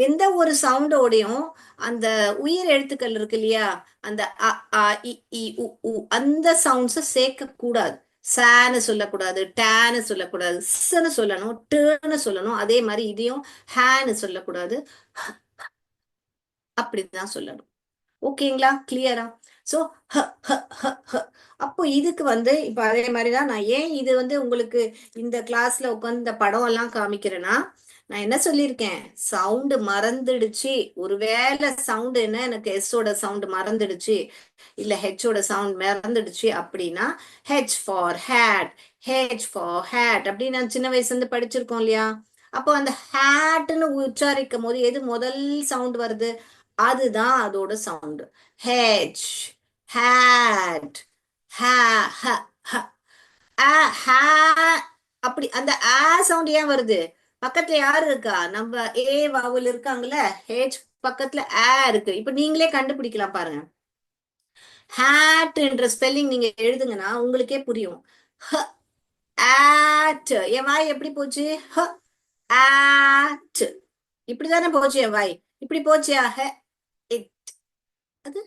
எந்த ஒரு சவுண்டோடையும் அந்த உயிர் எழுத்துக்கள் இருக்கு இல்லையா, அந்த அ ஆ இ ஈ உ ஊ அந்த சவுண்ட்ஸை சேர்க்க கூடாது. சான்னு சொல்லக்கூடாது, டேன்னு சொல்லக்கூடாது, ஸ்ன்னு சொல்லணும், டேன்னு சொல்லணும். அதே மாதிரி இதையும் ஹேன்னு சொல்லக்கூடாது, அப்படிதான் சொல்லணும். ஓகேங்களா? கிளியரா? ஸோ அப்போ இதுக்கு வந்து இப்ப அதே மாதிரிதான் நான் ஏன் இது வந்து உங்களுக்கு இந்த கிளாஸ்ல உட்காந்து இந்த படம் எல்லாம் காமிக்கிறேன்னா, நான் என்ன சொல்லியிருக்கேன், சவுண்டு மறந்துடுச்சு, ஒருவேளை சவுண்டு என்ன எனக்கு எஸ்ஸோட சவுண்டு மறந்துடுச்சு இல்ல ஹெச்சோட சவுண்ட் மறந்துடுச்சு அப்படின்னா, H for hat, H for hat அப்படின்னு நான் சின்ன வயசுல இருந்து படிச்சிருக்கோம் இல்லையா. அப்போ அந்த ஹேட்னு உச்சாரிக்கும் போது எது முதல் சவுண்ட் வருது, அதுதான் அதோட சவுண்டு. ஹெச், ஹேட், அப்படி அந்த ஆ சவுண்ட் ஏன் வருது? பக்கத்துல யாரு இருக்கா? நம்ம ஏ வாவல் இருக்காங்கல்ல, ஹெச் பக்கத்துல ஆ இருக்கு. இப்ப நீங்களே கண்டுபிடிக்கலாம் பாருங்க. ஹேட் என்ற ஸ்பெல்லிங் நீங்க எழுதுங்கன்னா உங்களுக்கே புரியும். என் வாய் எப்படி போச்சு? இப்படிதானே போச்சு என் வாய், இப்படி போச்சியா? அது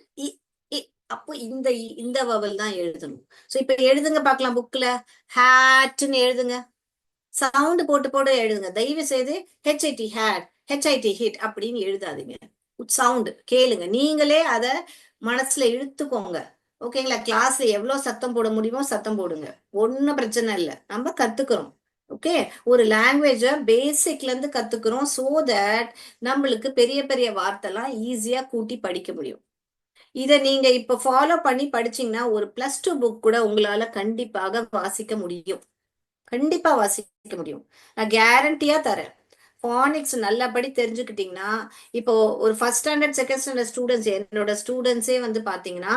அப்போ இந்த இந்த வவல் தான் எழுதணும். சோ இப்ப எழுதுங்க பாக்கலாம், புக்ல ஹேட்னு எழுதுங்க, சவுண்ட் போட்டு போட்டு எழுதுங்க. தயவு செய்து ஹெச்ஐடி ஹேட், ஹெச்ஐடி ஹிட் அப்படின்னு எழுதாதீங்க. சவுண்ட் கேளுங்க, நீங்களே அத மனசுல இழுத்துக்கோங்க. ஓகேங்களா? கிளாஸ்ல எவ்வளவு சத்தம் போட முடியுமோ சத்தம் போடுங்க, ஒன்னும் பிரச்சனை இல்லை. நம்ம கத்துக்கிறோம். ஓகே, ஒரு லாங்குவேஜ பேசிக்ல இருந்து கத்துக்கிறோம். சோ தட் நம்மளுக்கு பெரிய பெரிய வார்த்தைலாம் ஈஸியா கூட்டி படிக்க முடியும். இதை நீங்க இப்ப ஃபாலோ பண்ணி படிச்சீங்கன்னா ஒரு +2 புக் கூட உங்களால கண்டிப்பாக வாசிக்க முடியும். கண்டிப்பா வாசிக்க முடியும், நான் கேரண்டியா தரேன். ஃபானிக்ஸ் நல்லபடி தெரிஞ்சுக்கிட்டீங்கன்னா, இப்போ ஒரு first standard second standard students, என்னோட ஸ்டூடெண்ட்ஸே வந்து பாத்தீங்கன்னா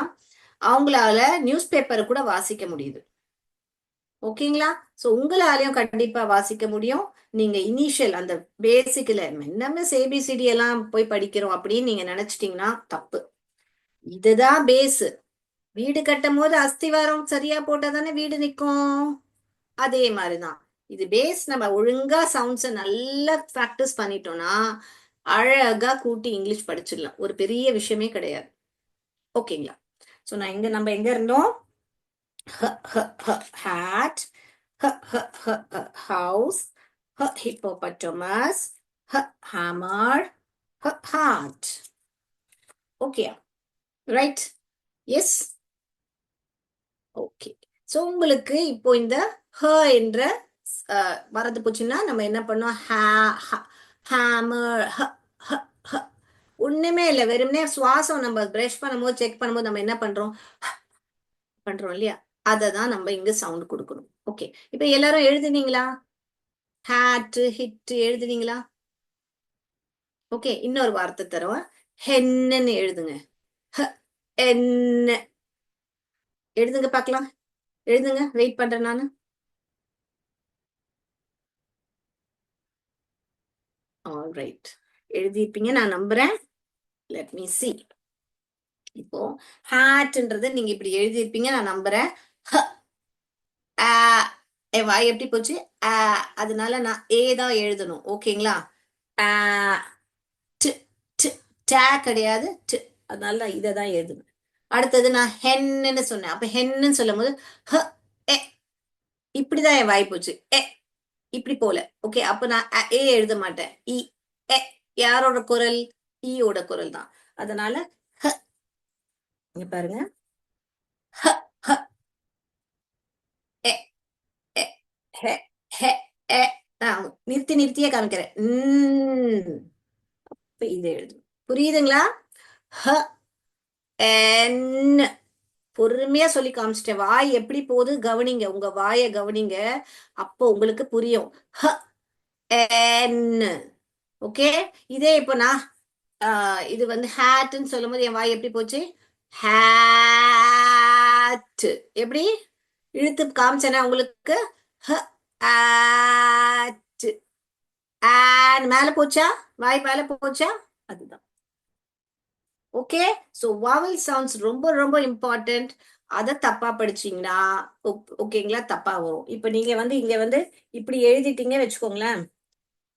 அவங்களால நியூஸ் பேப்பர் கூட வாசிக்க முடியுது. ஓகேங்களா? சோ உங்களாலையும் கண்டிப்பா வாசிக்க முடியும். நீங்க இனிஷியல் அந்த பேசிக்ல என்னமே ஏபிசிடி எல்லாம் போய் படிக்கிறோம் அப்படின்னு நீங்க நினைச்சிட்டீங்கன்னா தப்பு. இதுதான் பேஸ். வீடு கட்டும் போது அஸ்திவாரம் சரியா போட்டா தானே வீடு நிக்கும். அதே மாதிரிதான் இது பேஸ். நம்ம ஒழுங்கா சவுண்ட்ஸை நல்லா ப்ராக்டிஸ் பண்ணிட்டோம்னா அழகா கூட்டி இங்கிலீஷ் படிச்சிடலாம், ஒரு பெரிய விஷயமே கிடையாது. ஓகேங்களா? சோ நம்ம எங்க இருந்தோம்? hat, house, hippopotamus, hammer, heart. Okay, right? Yes. Okay, so உங்களுக்கு இப்போ இந்த ஹ என்ற மறந்து போச்சுன்னா நம்ம என்ன பண்ணோம்? ஹேமர், ஒண்ணு ஒண்ணுமே இல்லை, வெறுமனே சுவாசம். நம்ம பிரஷ் பண்ணும்போது செக் பண்ணும்போது நம்ம என்ன பண்றோம் பண்றோம் இல்லையா, அதை தான் நம்ம இங்க சவுண்ட் கொடுக்கணும். ஓகே, இப்ப எல்லாரும் எழுதுனீங்களா? ஹேட் ஹிட் எழுதுனீங்களா? ஓகே, இன்னொரு வார்த்தை தருவேன். ஹென்னு எழுதுங்க. என்ன எழுதுங்க பார்க்கலாம். எழுதுங்க, வெயிட் பண்றேன் நானு. ஆல் ரைட், எழுதிருப்பீங்க நான் நம்புறேன். Let me see. இப்போ ஹேட்ன்றது நீங்க இப்படி எழுதியிருப்பீங்க நான் நம்புறேன். என் வாய் எப்படி போச்சு? அதனால நான் ஏ தான் எழுதணும். ஓகேங்களா? டே கிடையாது, அதனால நான் இதை தான் எழுதணும். அடுத்தது நான் ஹென்னு சொன்னேன். அப்ப ஹென்னு சொல்லும் போது இப்படிதான் என் வாய் போச்சு. இப்படி போல. ஓகே, அப்ப நான் ஏ எழுத மாட்டேன். எ யாரோட குரல்? ஈயோட குரல் தான். அதனால இங்க பாருங்க. எ எ ஹெ ஹெ எ நான் நிறுத்தி நிறுத்தியே காமிக்கிறேன். இப்ப இதை எழுது. புரியுதுங்களா? ஹ என் பொறுமையா சொல்லி காமிச்சிட்டேன். வாய் எப்படி போகுது கவனிங்க, உங்க வாயை கவனிங்க, அப்போ உங்களுக்கு புரியும். ஹ என். ஓகே, இதே இப்போ நான் இது வந்து ஹேட்னு சொல்லும் போது என் வாய் எப்படி போச்சு? ஹேட். எப்படி இழுத்து காமிச்சேன்னா உங்களுக்கு? மேல போச்சா? வாய் மேல போச்சா? அதுதான். ஓகே, ஸோ வாவல் சவுண்ட்ஸ் ரொம்ப ரொம்ப இம்பார்ட்டன்ட். அதை தப்பா படிச்சீங்கன்னா ஓகேங்களா, தப்பா வரும். இப்ப நீங்க வந்து இங்க வந்து இப்படி எழுதிட்டீங்க வச்சுக்கோங்களேன்.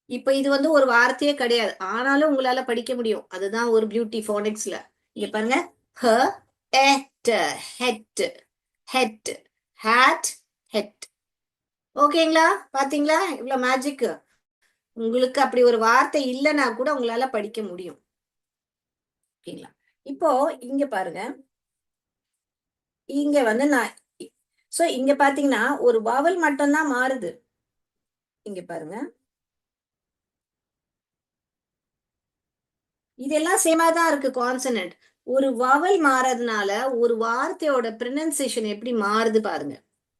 இப்ப இது வந்து ஒரு வார்த்தையே கிடையாது, ஆனாலும் உங்களால படிக்க முடியும். அதுதான் ஒரு பியூட்டி ஃபோனிக்ஸ்ல. இங்க பாருங்க. ஹ எட் ஹெட் ஹெட் ஹேட் ஹெட். ஓகேங்களா? பாத்தீங்களா இவ்வளவு மேஜிக்? உங்களுக்கு அப்படி ஒரு வார்த்தை இல்லைன்னா கூட உங்களால படிக்க முடியும். ஓகேங்களா? இப்போ இங்க பாருங்க. இங்க வந்து நான் சோ இங்க பாத்தீங்கன்னா ஒரு வவல் மட்டும்தான் மாறுது. இங்க பாருங்க, இதெல்லாம் சேமா தான் இருக்கு கான்சனன்ட். ஒரு வவல் மாறதுனால ஒரு வார்த்தையோட ப்ரொனன்சியேஷன் எப்படி மாறுது பாருங்க.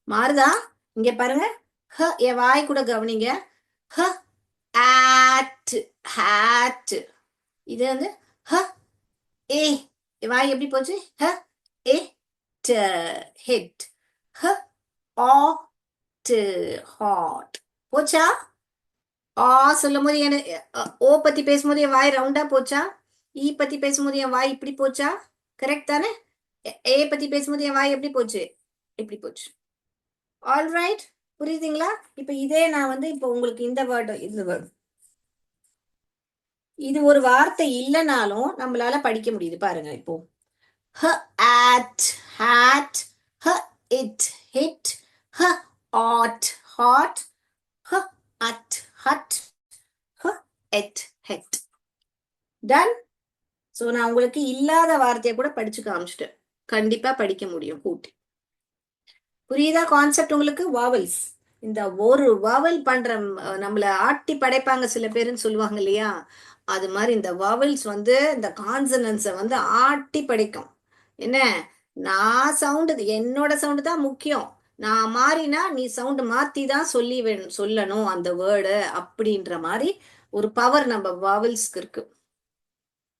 மாறுதா? இங்க பாருங்க. ஹ என் வாய் கூட கவனிங்க. ஹ ஆட் ஹேட். இது வந்து ஹ ஏ. என் வாய் எப்படி போச்சு? ஹ ஏ ஹெட். ஹ ஆட் ஹாட். போச்சா? சொல்லும் போது எனக்கு ஓ பத்தி பேசும்போது என் வாய் ரவுண்டா போச்சா? ஈ பத்தி பேசும்போது என் வாய் இப்படி போச்சா? கரெக்ட் தானே? ஏ பத்தி பேசும்போது என் வாய் எப்படி போச்சு? இப்படி போச்சு. ஆல் ரைட், புரியுதுங்களா? இப்ப இதே நான் வந்து இப்போ உங்களுக்கு இந்த வேர்டு, இந்த வேர்டு இது ஒரு வார்த்தை இல்லைனாலும் நம்மளால படிக்க முடியுது பாருங்க. இப்போ ஹ ஆட் ஹேட், ஹ இட் ஹிட், ஹ ஆட் ஹாட், ஹ அட் ஹட், ஹ எட் ஹெட். டன். ஸோ நான் உங்களுக்கு இல்லாத வார்த்தையை கூட படிச்சு காமிச்சிட்டேன். கண்டிப்பா படிக்க முடியும் கூட்டி. புரியுதா கான்செப்ட் உங்களுக்கு? வாவல்ஸ், இந்த ஒரு வாவல் பண்ற நம்மள ஆட்டி படைப்பாங்க சில பேருன்னு சொல்லுவாங்க இல்லையா, அது மாதிரி இந்த வாவல்ஸ் வந்து இந்த கான்சனன்ஸை வந்து ஆட்டி படைக்கும். என்ன, நான் சவுண்டு என்னோட சவுண்டு தான் முக்கியம், நான் மாறினா நீ சவுண்டு மாத்தி தான் சொல்லி சொல்லணும் அந்த வேர்டு, அப்படின்ற மாதிரி ஒரு பவர் நம்ம வாவல்ஸ்க்கு இருக்கு.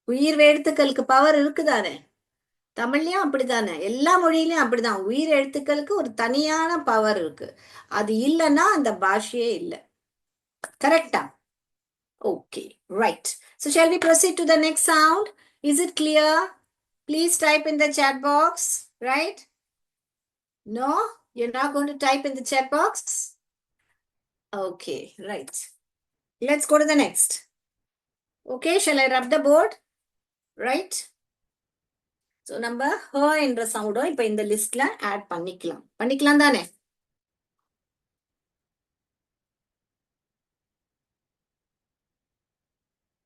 உயிர் எழுத்துக்களுக்கு பவர் இருக்குதானே? தமிழ்லயும் அப்படித்தானே, எல்லா மொழியிலயும் அப்படிதான். உயிர் எழுத்துக்களுக்கு ஒரு தனியான பவர் இருக்கு. அது இல்லைன்னா அந்த பாஷையே இல்லை. கரெக்டா? Okay, right. So shall we proceed to the next sound? Is it clear? Please type in the chat box. Right? No? You're not going to type in the chat box? Okay, right. Let's go to the next. Okay, shall I rub the board? Right? So நம்ம ஹ என்ற சவுண்டும் இப்ப இந்த லிஸ்ட்ல ஆட் பண்ணிக்கலாம் தானே?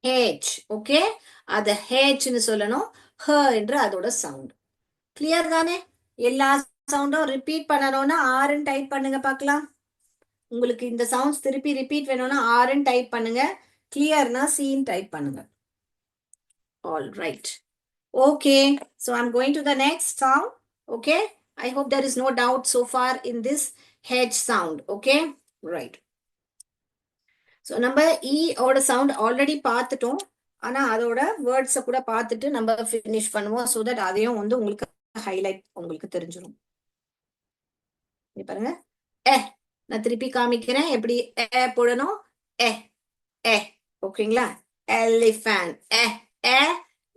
ஹேச். ஓகே, அத ஹேச்னு சொல்லணும். ஹ என்று அதோட சவுண்ட். கிளியர் தானே? எல்லா சவுண்டும் ரிப்பீட் பண்ணணும்னா ஆர்ன்னு டைப் பண்ணுங்க பார்க்கலாம். உங்களுக்கு இந்த சவுண்ட்ஸ் திருப்பி ரிப்பீட் வேணும்னா ஆர்ன்னு டைப் பண்ணுங்க. கிளியர்னா சின்னு டைப் பண்ணுங்க. All right. Okay, so I'm going to the next sound. Okay, I hope there is no doubt so far in this H sound. Okay, right. So நம்ம E ஓட sound already பார்த்துட்டோம். ஆனா அதோட வேர்ட்ஸை கூட பார்த்துட்டு நம்ம ஃபினிஷ் பண்ணுவோம் so that அதையும் வந்து உங்களுக்கு ஹைலைட் உங்களுக்கு தெரிஞ்சிடும். பாருங்க நான் திருப்பி காமிக்கிறேன் எப்படி போடணும். ஓகேங்களா? Elephant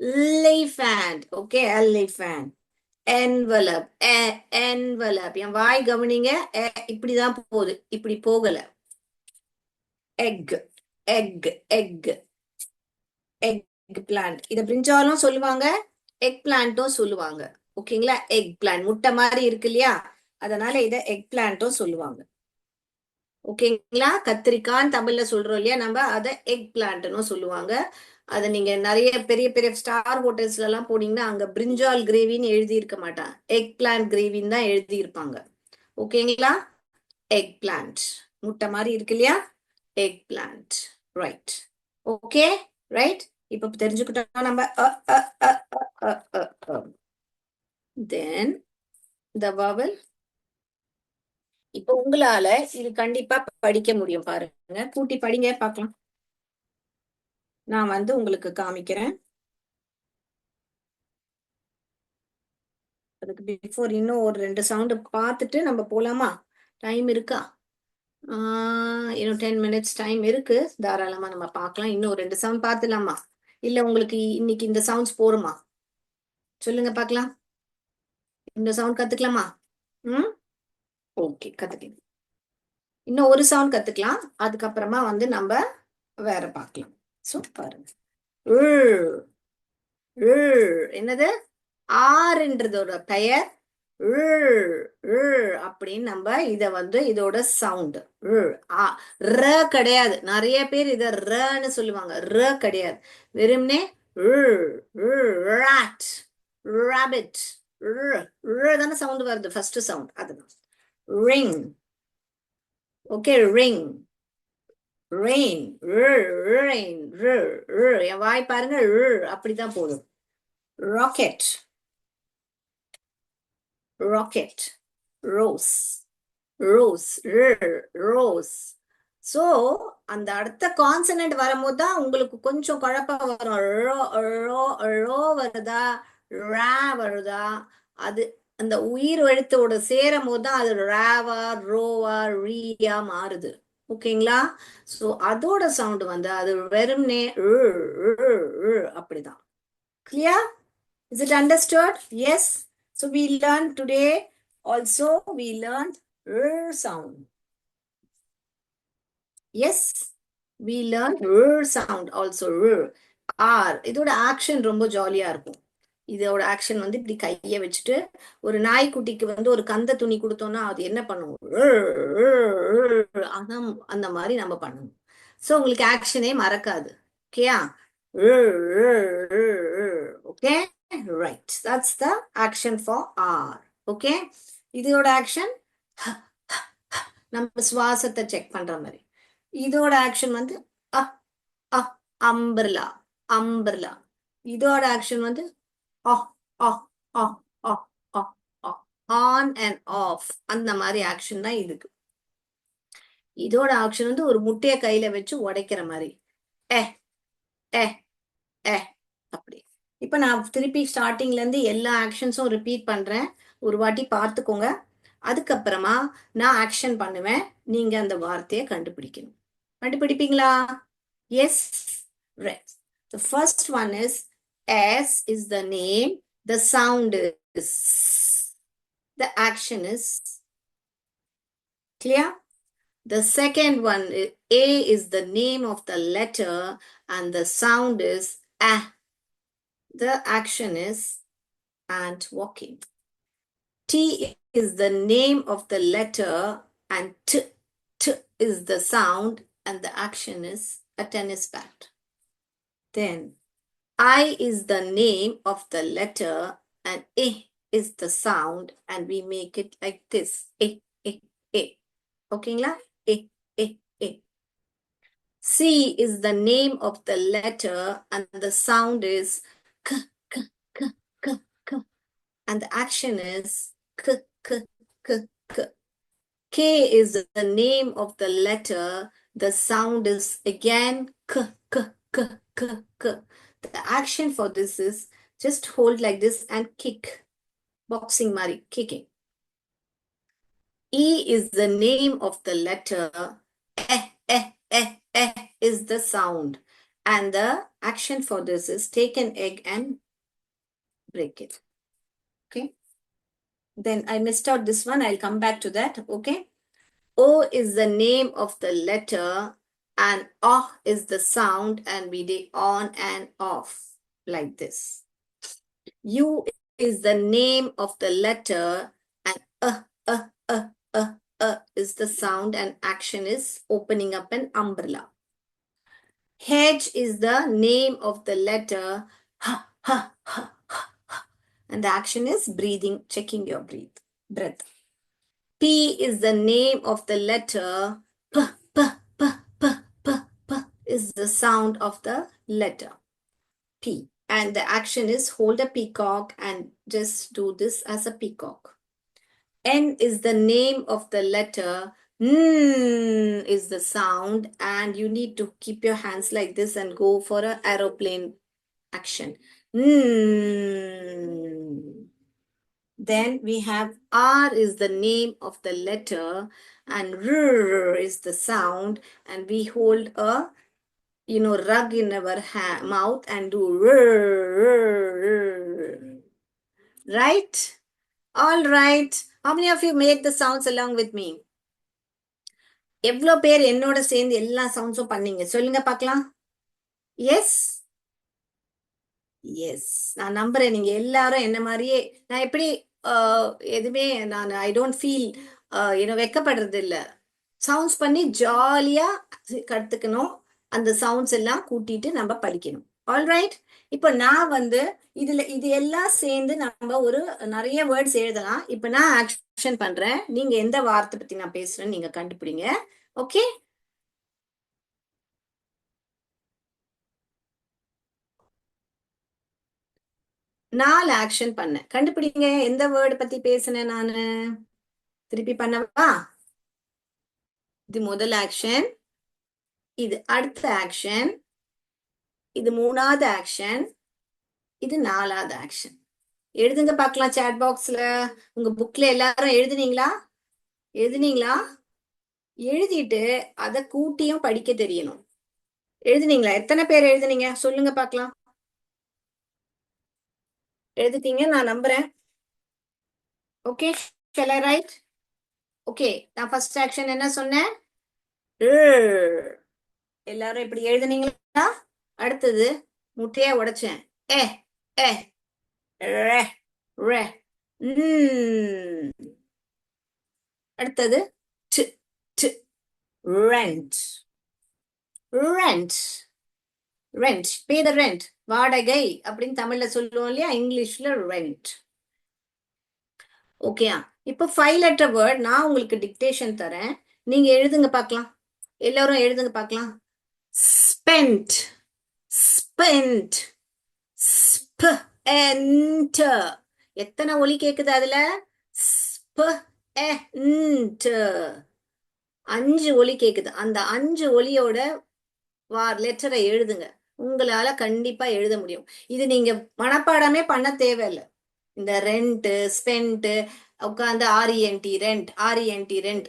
elephant. Okay, elephant. envelope envelope. என் வாய் கவனிங்க, இப்படிதான் போகுது, இப்படி போகல. egg egg egg egg plant. இத பிரிஞ்சாலும் சொல்லுவாங்க, எக் பிளான்ட்டும் சொல்லுவாங்க. ஓகேங்களா? எக் பிளான்ட் முட்டை மாதிரி இருக்கு இல்லையா, அதனால இத எக் பிளான்ட்டும் சொல்லுவாங்க. ஓகேங்களா? கத்திரிக்காய் தமிழ்ல சொல்றோம் இல்லையா நம்ம, அதை எக் பிளான்ட்னு சொல்லுவாங்க. அதை நீங்க நிறைய பெரிய பெரிய ஸ்டார் ஹோட்டல்ஸ்ல எல்லாம் போனீங்கன்னா அங்க பிரிஞ்சால் கிரேவின்னு எழுதி இருக்க மாட்டான், எக் பிளான்ட் கிரேவின்னு தான் எழுதி இருப்பாங்க. ஓகேங்களா? எக் பிளான்ட் முட்டை மாதிரி இருக்கு இல்லையா, egg plant. Right. Okay, right. இப்ப தெரிஞ்சுக்கிட்டோம் நம்ம. தென் the vowel. இப்ப உங்களால இது கண்டிப்பா படிக்க முடியும். பாருங்க, கூட்டி படிங்க பார்க்கலாம். நான் வந்து உங்களுக்கு காமிக்கிறேன். அதுக்கு பிஃபோர் இன்னும் ஒரு 2 சவுண்ட் பார்த்துட்டு நம்ம போலாமா? டைம் இருக்கா? இன்னும் 10 minutes டைம் இருக்கு, தாராளமா நம்ம பார்க்கலாம். இன்னும் 2 சவுண்ட் பார்த்துலாமா? இல்ல உங்களுக்கு இன்னைக்கு இந்த சவுண்ட்ஸ் போருமா? சொல்லுங்க பார்க்கலாம். இந்த சவுண்ட் கத்துக்கலாமா? ஓகே, கத்துக்கலாம். இன்னும் ஒரு சவுண்ட் கத்துக்கலாம், அதுக்கப்புறமா வந்து நம்ம வேற பார்க்கலாம். சோ பாருங்க, என்னது? ஆறுன்றதோட பெயர் அப்படின்னு நம்ம இத வந்து இதோட சவுண்ட் ர கிடையாது. நிறைய பேர் இத ரன்னு சொல்லுவாங்க, ர கிடையாது, வெறும்னே rat rabbit தானே சவுண்ட் வருது, ஃபர்ஸ்ட் சவுண்ட் அதுதான். ring. Okay, ring rain rain என் வாய் பாருங்க, அப்படிதான் போதும். rocket rocket rose rose rose. So அந்த அடுத்த கான்சனன்ட் வரும்போது தான் உங்களுக்கு கொஞ்சம் குழப்பம் வரும். ரோ வருதா, ரா வருதா, அது அந்த உயிர் எழுத்தோட சேரும் போது தான் அது ராவா ரோவா ரீயா மாறுது. ஓகேங்களா? சோ அதோட சவுண்ட் வந்து அது வெறும்னே அப்படிதான். Clear? Is it understood? Yes. So we learned today also, we learned sound. Yes, we learned sound also. R. இதோட ஆக்ஷன் ரொம்ப ஜாலியா இருக்கும். இதோட ஆக்ஷன் வந்து இப்படி கைய வச்சுட்டு ஒரு நாய்க்குட்டிக்கு வந்து ஒரு கந்த துணி கொடுத்தோம்னா அது என்ன பண்ணும், அந்த மாதிரி நம்ம பண்ணணும். சோ உங்களுக்கு ஆக்ஷனே மறக்காது. ஓகேயா? Okay, right. That's the action for R. Okay, இதோட ஆக்ஷன் நம்ம சுவாசத்தை செக் பண்ற மாதிரி. இதோட ஆக்ஷன் வந்து அம்பர்லா அம்பர்லா. இதோட ஆக்ஷன் வந்து ஆன் அண்ட் ஆஃப், அந்த மாதிரி ஆக்ஷன் தான் இதுக்கு. இதோட ஆக்ஷன் வந்து ஒரு முட்டைய கையில வச்சு உடைக்கிற மாதிரி, அப்படி. இப்ப நான் திருப்பி ஸ்டார்டிங்ல இருந்து எல்லா ஆக்ஷன்ஸும் ரிப்பீட் பண்றேன், ஒரு வாட்டி பார்த்துக்கோங்க. அதுக்கப்புறமா நான் ஆக்ஷன் பண்ணுவேன், நீங்க அந்த வார்த்தையை கண்டுபிடிக்கணும். கண்டுபிடிப்பீங்களா? Yes, right. The first one is S is the name, the sound is, the action is. Clear? The second one is A is the name of the letter and the sound is A. The action is ant walking. T is the name of the letter and T is the sound and the action is a tennis bat. Then I is the name of the letter and A is the sound, and we make it like this. A. Okay, A. C is the name of the letter and the sound is k, k, k, k, k. And the action is k, k, k, k. K is the name of the letter. The sound is again k, k, k, k, k. The action for this is just hold like this and kick. Boxing mari, kicking. E is the name of the letter. Is the sound. And the action for this is take an egg and break it. Okay. Then I missed out this one. I'll come back to that. Okay. O is the name of the letter and O is the sound, and we do on and off like this. U is the name of the letter and is the sound, and action is opening up an umbrella. H is the name of the letter and the action is breathing, checking your breath. P is the name of the letter. P, p, p, p, p, p is the sound of the letter. P. And the action is hold a peacock and just do this as a peacock. N is the name of the letter. N is the sound, and you need to keep your hands like this and go for an aeroplane action. N. Then we have R is the name of the letter and R is the sound, and we hold a rug in our mouth and do R. Right? All right. How many of you made the sounds along with me? எவ்வளோ பேர் என்னோட சேர்ந்து எல்லா சவுண்ட்ஸும் பண்ணீங்க சொல்லுங்க பார்க்கலாம். எஸ் எஸ், நான் நம்புறேன் நீங்க எல்லாரும் என்ன மாதிரியே. நான் எப்படி எதுவுமே நான் ஐ டோன்ட் ஃபீல் வெக்கப்படுறது இல்லை. சவுண்ட்ஸ் பண்ணி ஜாலியா கற்றுக்கணும். அந்த சவுண்ட்ஸ் எல்லாம் கூட்டிட்டு நம்ம படிக்கணும். ஆல்ரைட். இப்போ நான் இது எல்லாம் சேர்ந்து நம்ம ஒரு நிறைய வேர்ட்ஸ் எழுதலாம். இப்போ நான் ஆக்ஷன் பண்றேன். நீங்க எந்த வார்த்தை பத்தி நான் பேசுறேன்னு நீங்க கண்டுபிடிங்க. ஓகே. நாலு ஆக்ஷன் பண்ணேன். கண்டுபிடிங்க எந்த வேர்டு பத்தி பேசுனேன் நானு. திருப்பி பண்ணவா? இது முதல் ஆக்ஷன், இது அடுத்த ஆக்ஷன், இது மூணாவது ஆக்ஷன், இது நாலாவது ஆக்ஷன். எழுதுங்க பார்க்கலாம் சாட் பாக்ஸ்ல. உங்க புக்ல எல்லாரும் எழுதுனீங்களா? எழுதிட்டு அதை கூட்டியும் படிக்க தெரியணும். எழுதுனீங்களா? எத்தனை பேர் எழுதுனீங்க சொல்லுங்க பார்க்கலாம். எழுதிட்டீங்க நான் நம்புறேன். Okay, shall I write? Okay, நான் ஃபர்ஸ்ட் ஆக்ஷன் என்ன சொன்னேன்? எல்லாரும் இப்படி எழுதுனீங்களா? அடுத்தது முட்டையா உடைச்சேன். ஏ ஏ ரே ரே. அடுத்தது ட் ட் rent rent rent. Pay the rent, வாடகை அப்படின்னு தமிழ்ல சொல்லுவோம் இல்லையா, இங்கிலீஷ்ல ரெண்ட். ஓகேயா? இப்போ 5 லெட்டர் வேர்ட் நான் உங்களுக்கு டிக்டேஷன் தரேன். நீங்க எழுதுங்க பார்க்கலாம். எல்லாரும் எழுதுங்க பார்க்கலாம். Spent spent spent. எத்தனை ஒலி கேக்குது அதுல? ஸ்பென்ட். 5 ஒலி கேக்குது. அந்த 5 ஒலியோட லெட்டரை எழுதுங்க. உங்களால கண்டிப்பா எழுத முடியும். இது நீங்க மனப்பாடமே பண்ண தேவையில்லை. இந்த ரெண்ட் ஸ்பென்ட் உட்காந்து ஆர்இஎன்டி ரெண்ட் ஆர்இஎன்டி ரெண்ட்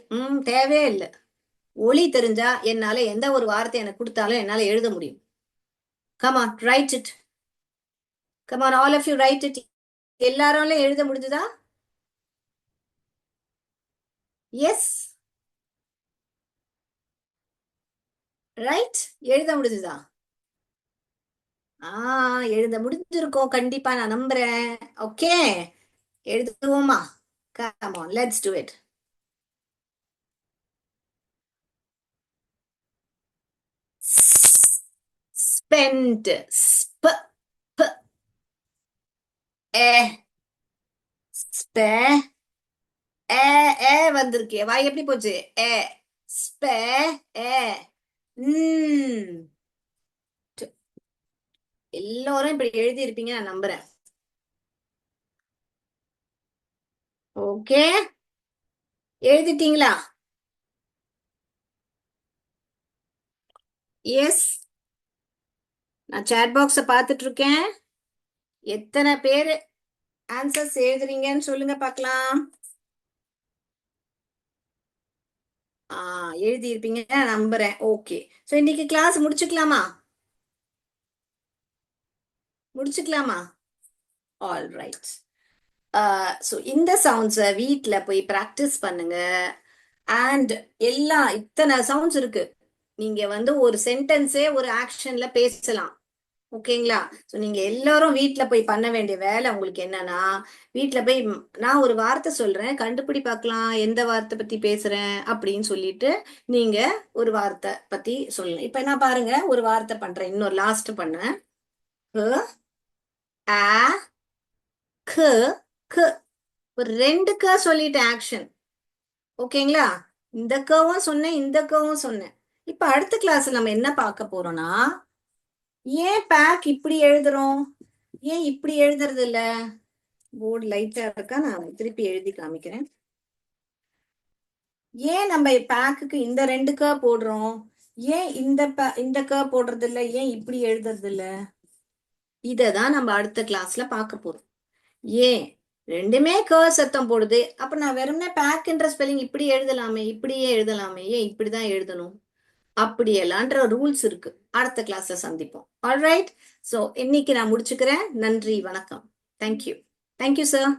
தேவையே இல்லை. ஒலி தெரிஞ்சா என்னால எந்த ஒரு வார்த்தை எனக்கு கொடுத்தாலும் என்னால எழுத முடியும். Come on, write it. Come on, all of you write it. எல்லாரால எழுத முடிஞ்சதா? Yes, right. எழுத முடிஞ்சதா? எழுத முடிஞ்சிருக்கோம் கண்டிப்பா, நான் நம்புறேன். ஓகே, எழுதுவோமா? Come on, let's do it. Spent. Sp p e ஸ்பெ ஏ வந்திருக்கே. வாய் எப்படி போச்சு? ஏ ஸ்பெ ஏ எல்லாரும் இப்படி எழுதி இருப்பீங்க நான் நம்புறேன். ஓகே, எழுதிட்டீங்களா? எஸ், நான் சேட் பாக்ஸ பார்த்துட்டு இருக்கேன். எத்தனை பேர் ஆன்சர்ஸ் எழுதுறீங்கன்னு சொல்லுங்க பார்க்கலாம். எழுதி இருப்பீங்க நான் நம்புறேன். ஓகே, ஸோ இன்னைக்கு கிளாஸ் முடிச்சுக்கலாமா? முடிச்சுக்கலாமா? All right. ஸோ இந்த சவுண்ட்ஸை வீட்டில் போய் ப்ராக்டிஸ் பண்ணுங்க. அண்ட் இத்தனை சவுண்ட்ஸ் இருக்கு. நீங்க வந்து ஒரு சென்டென்ஸே ஒரு ஆக்ஷன்ல பேசலாம். ஓகேங்களா? ஸோ நீங்க எல்லாரும் வீட்ல போய் பண்ண வேண்டிய வேலை உங்களுக்கு என்னன்னா, வீட்ல போய் நான் ஒரு வார்த்தை சொல்றேன், கண்டுபிடி பார்க்கலாம் எந்த வார்த்தை பத்தி பேசுறேன் அப்படின்னு சொல்லிட்டு நீங்க ஒரு வார்த்தை பத்தி சொல்லணும். இப்ப நான் பாருங்க ஒரு வார்த்தை பண்றேன், இன்னொரு லாஸ்ட் பண்ணேன். ஆ க க ஒரு ரெண்டு க சொல்லிட்டேன் ஆக்ஷன். ஓகேங்களா? இந்த கவும் சொன்னேன், இந்த கவும் சொன்னேன். இப்ப அடுத்த கிளாஸ்ல நம்ம என்ன பார்க்க போறோம்னா, ஏன் பேக் இப்படி எழுதுறோம், ஏன் இப்படி எழுதுறது இல்ல? போர்டு லைட்டா இருக்கா, நான் திருப்பி எழுதி காமிக்கிறேன். ஏன் நம்ம பேக்குக்கு இந்த ரெண்டு க போடுறோம், ஏன் இந்த க போடுறது இல்ல, ஏன் இப்படி எழுதுறது இல்ல? இததான் நம்ம அடுத்த கிளாஸ்ல பார்க்க போறோம். ஏன் ரெண்டுமே க சத்தம் போடுது, அப்ப நான் வெறும்னே பேக்ன்ற ஸ்பெல்லிங் இப்படி எழுதலாமே, இப்படியே எழுதலாமே, ஏன் இப்படிதான் எழுதணும்? அப்படியெல்லாம்ன்ற ரூல்ஸ் இருக்கு. அடுத்த கிளாஸ்ல சந்திப்போம். ஆல்ரைட், சோ இன்னைக்கு நான் முடிச்சுக்கிறேன். நன்றி, வணக்கம். தேங்க்யூ. Thank you sir.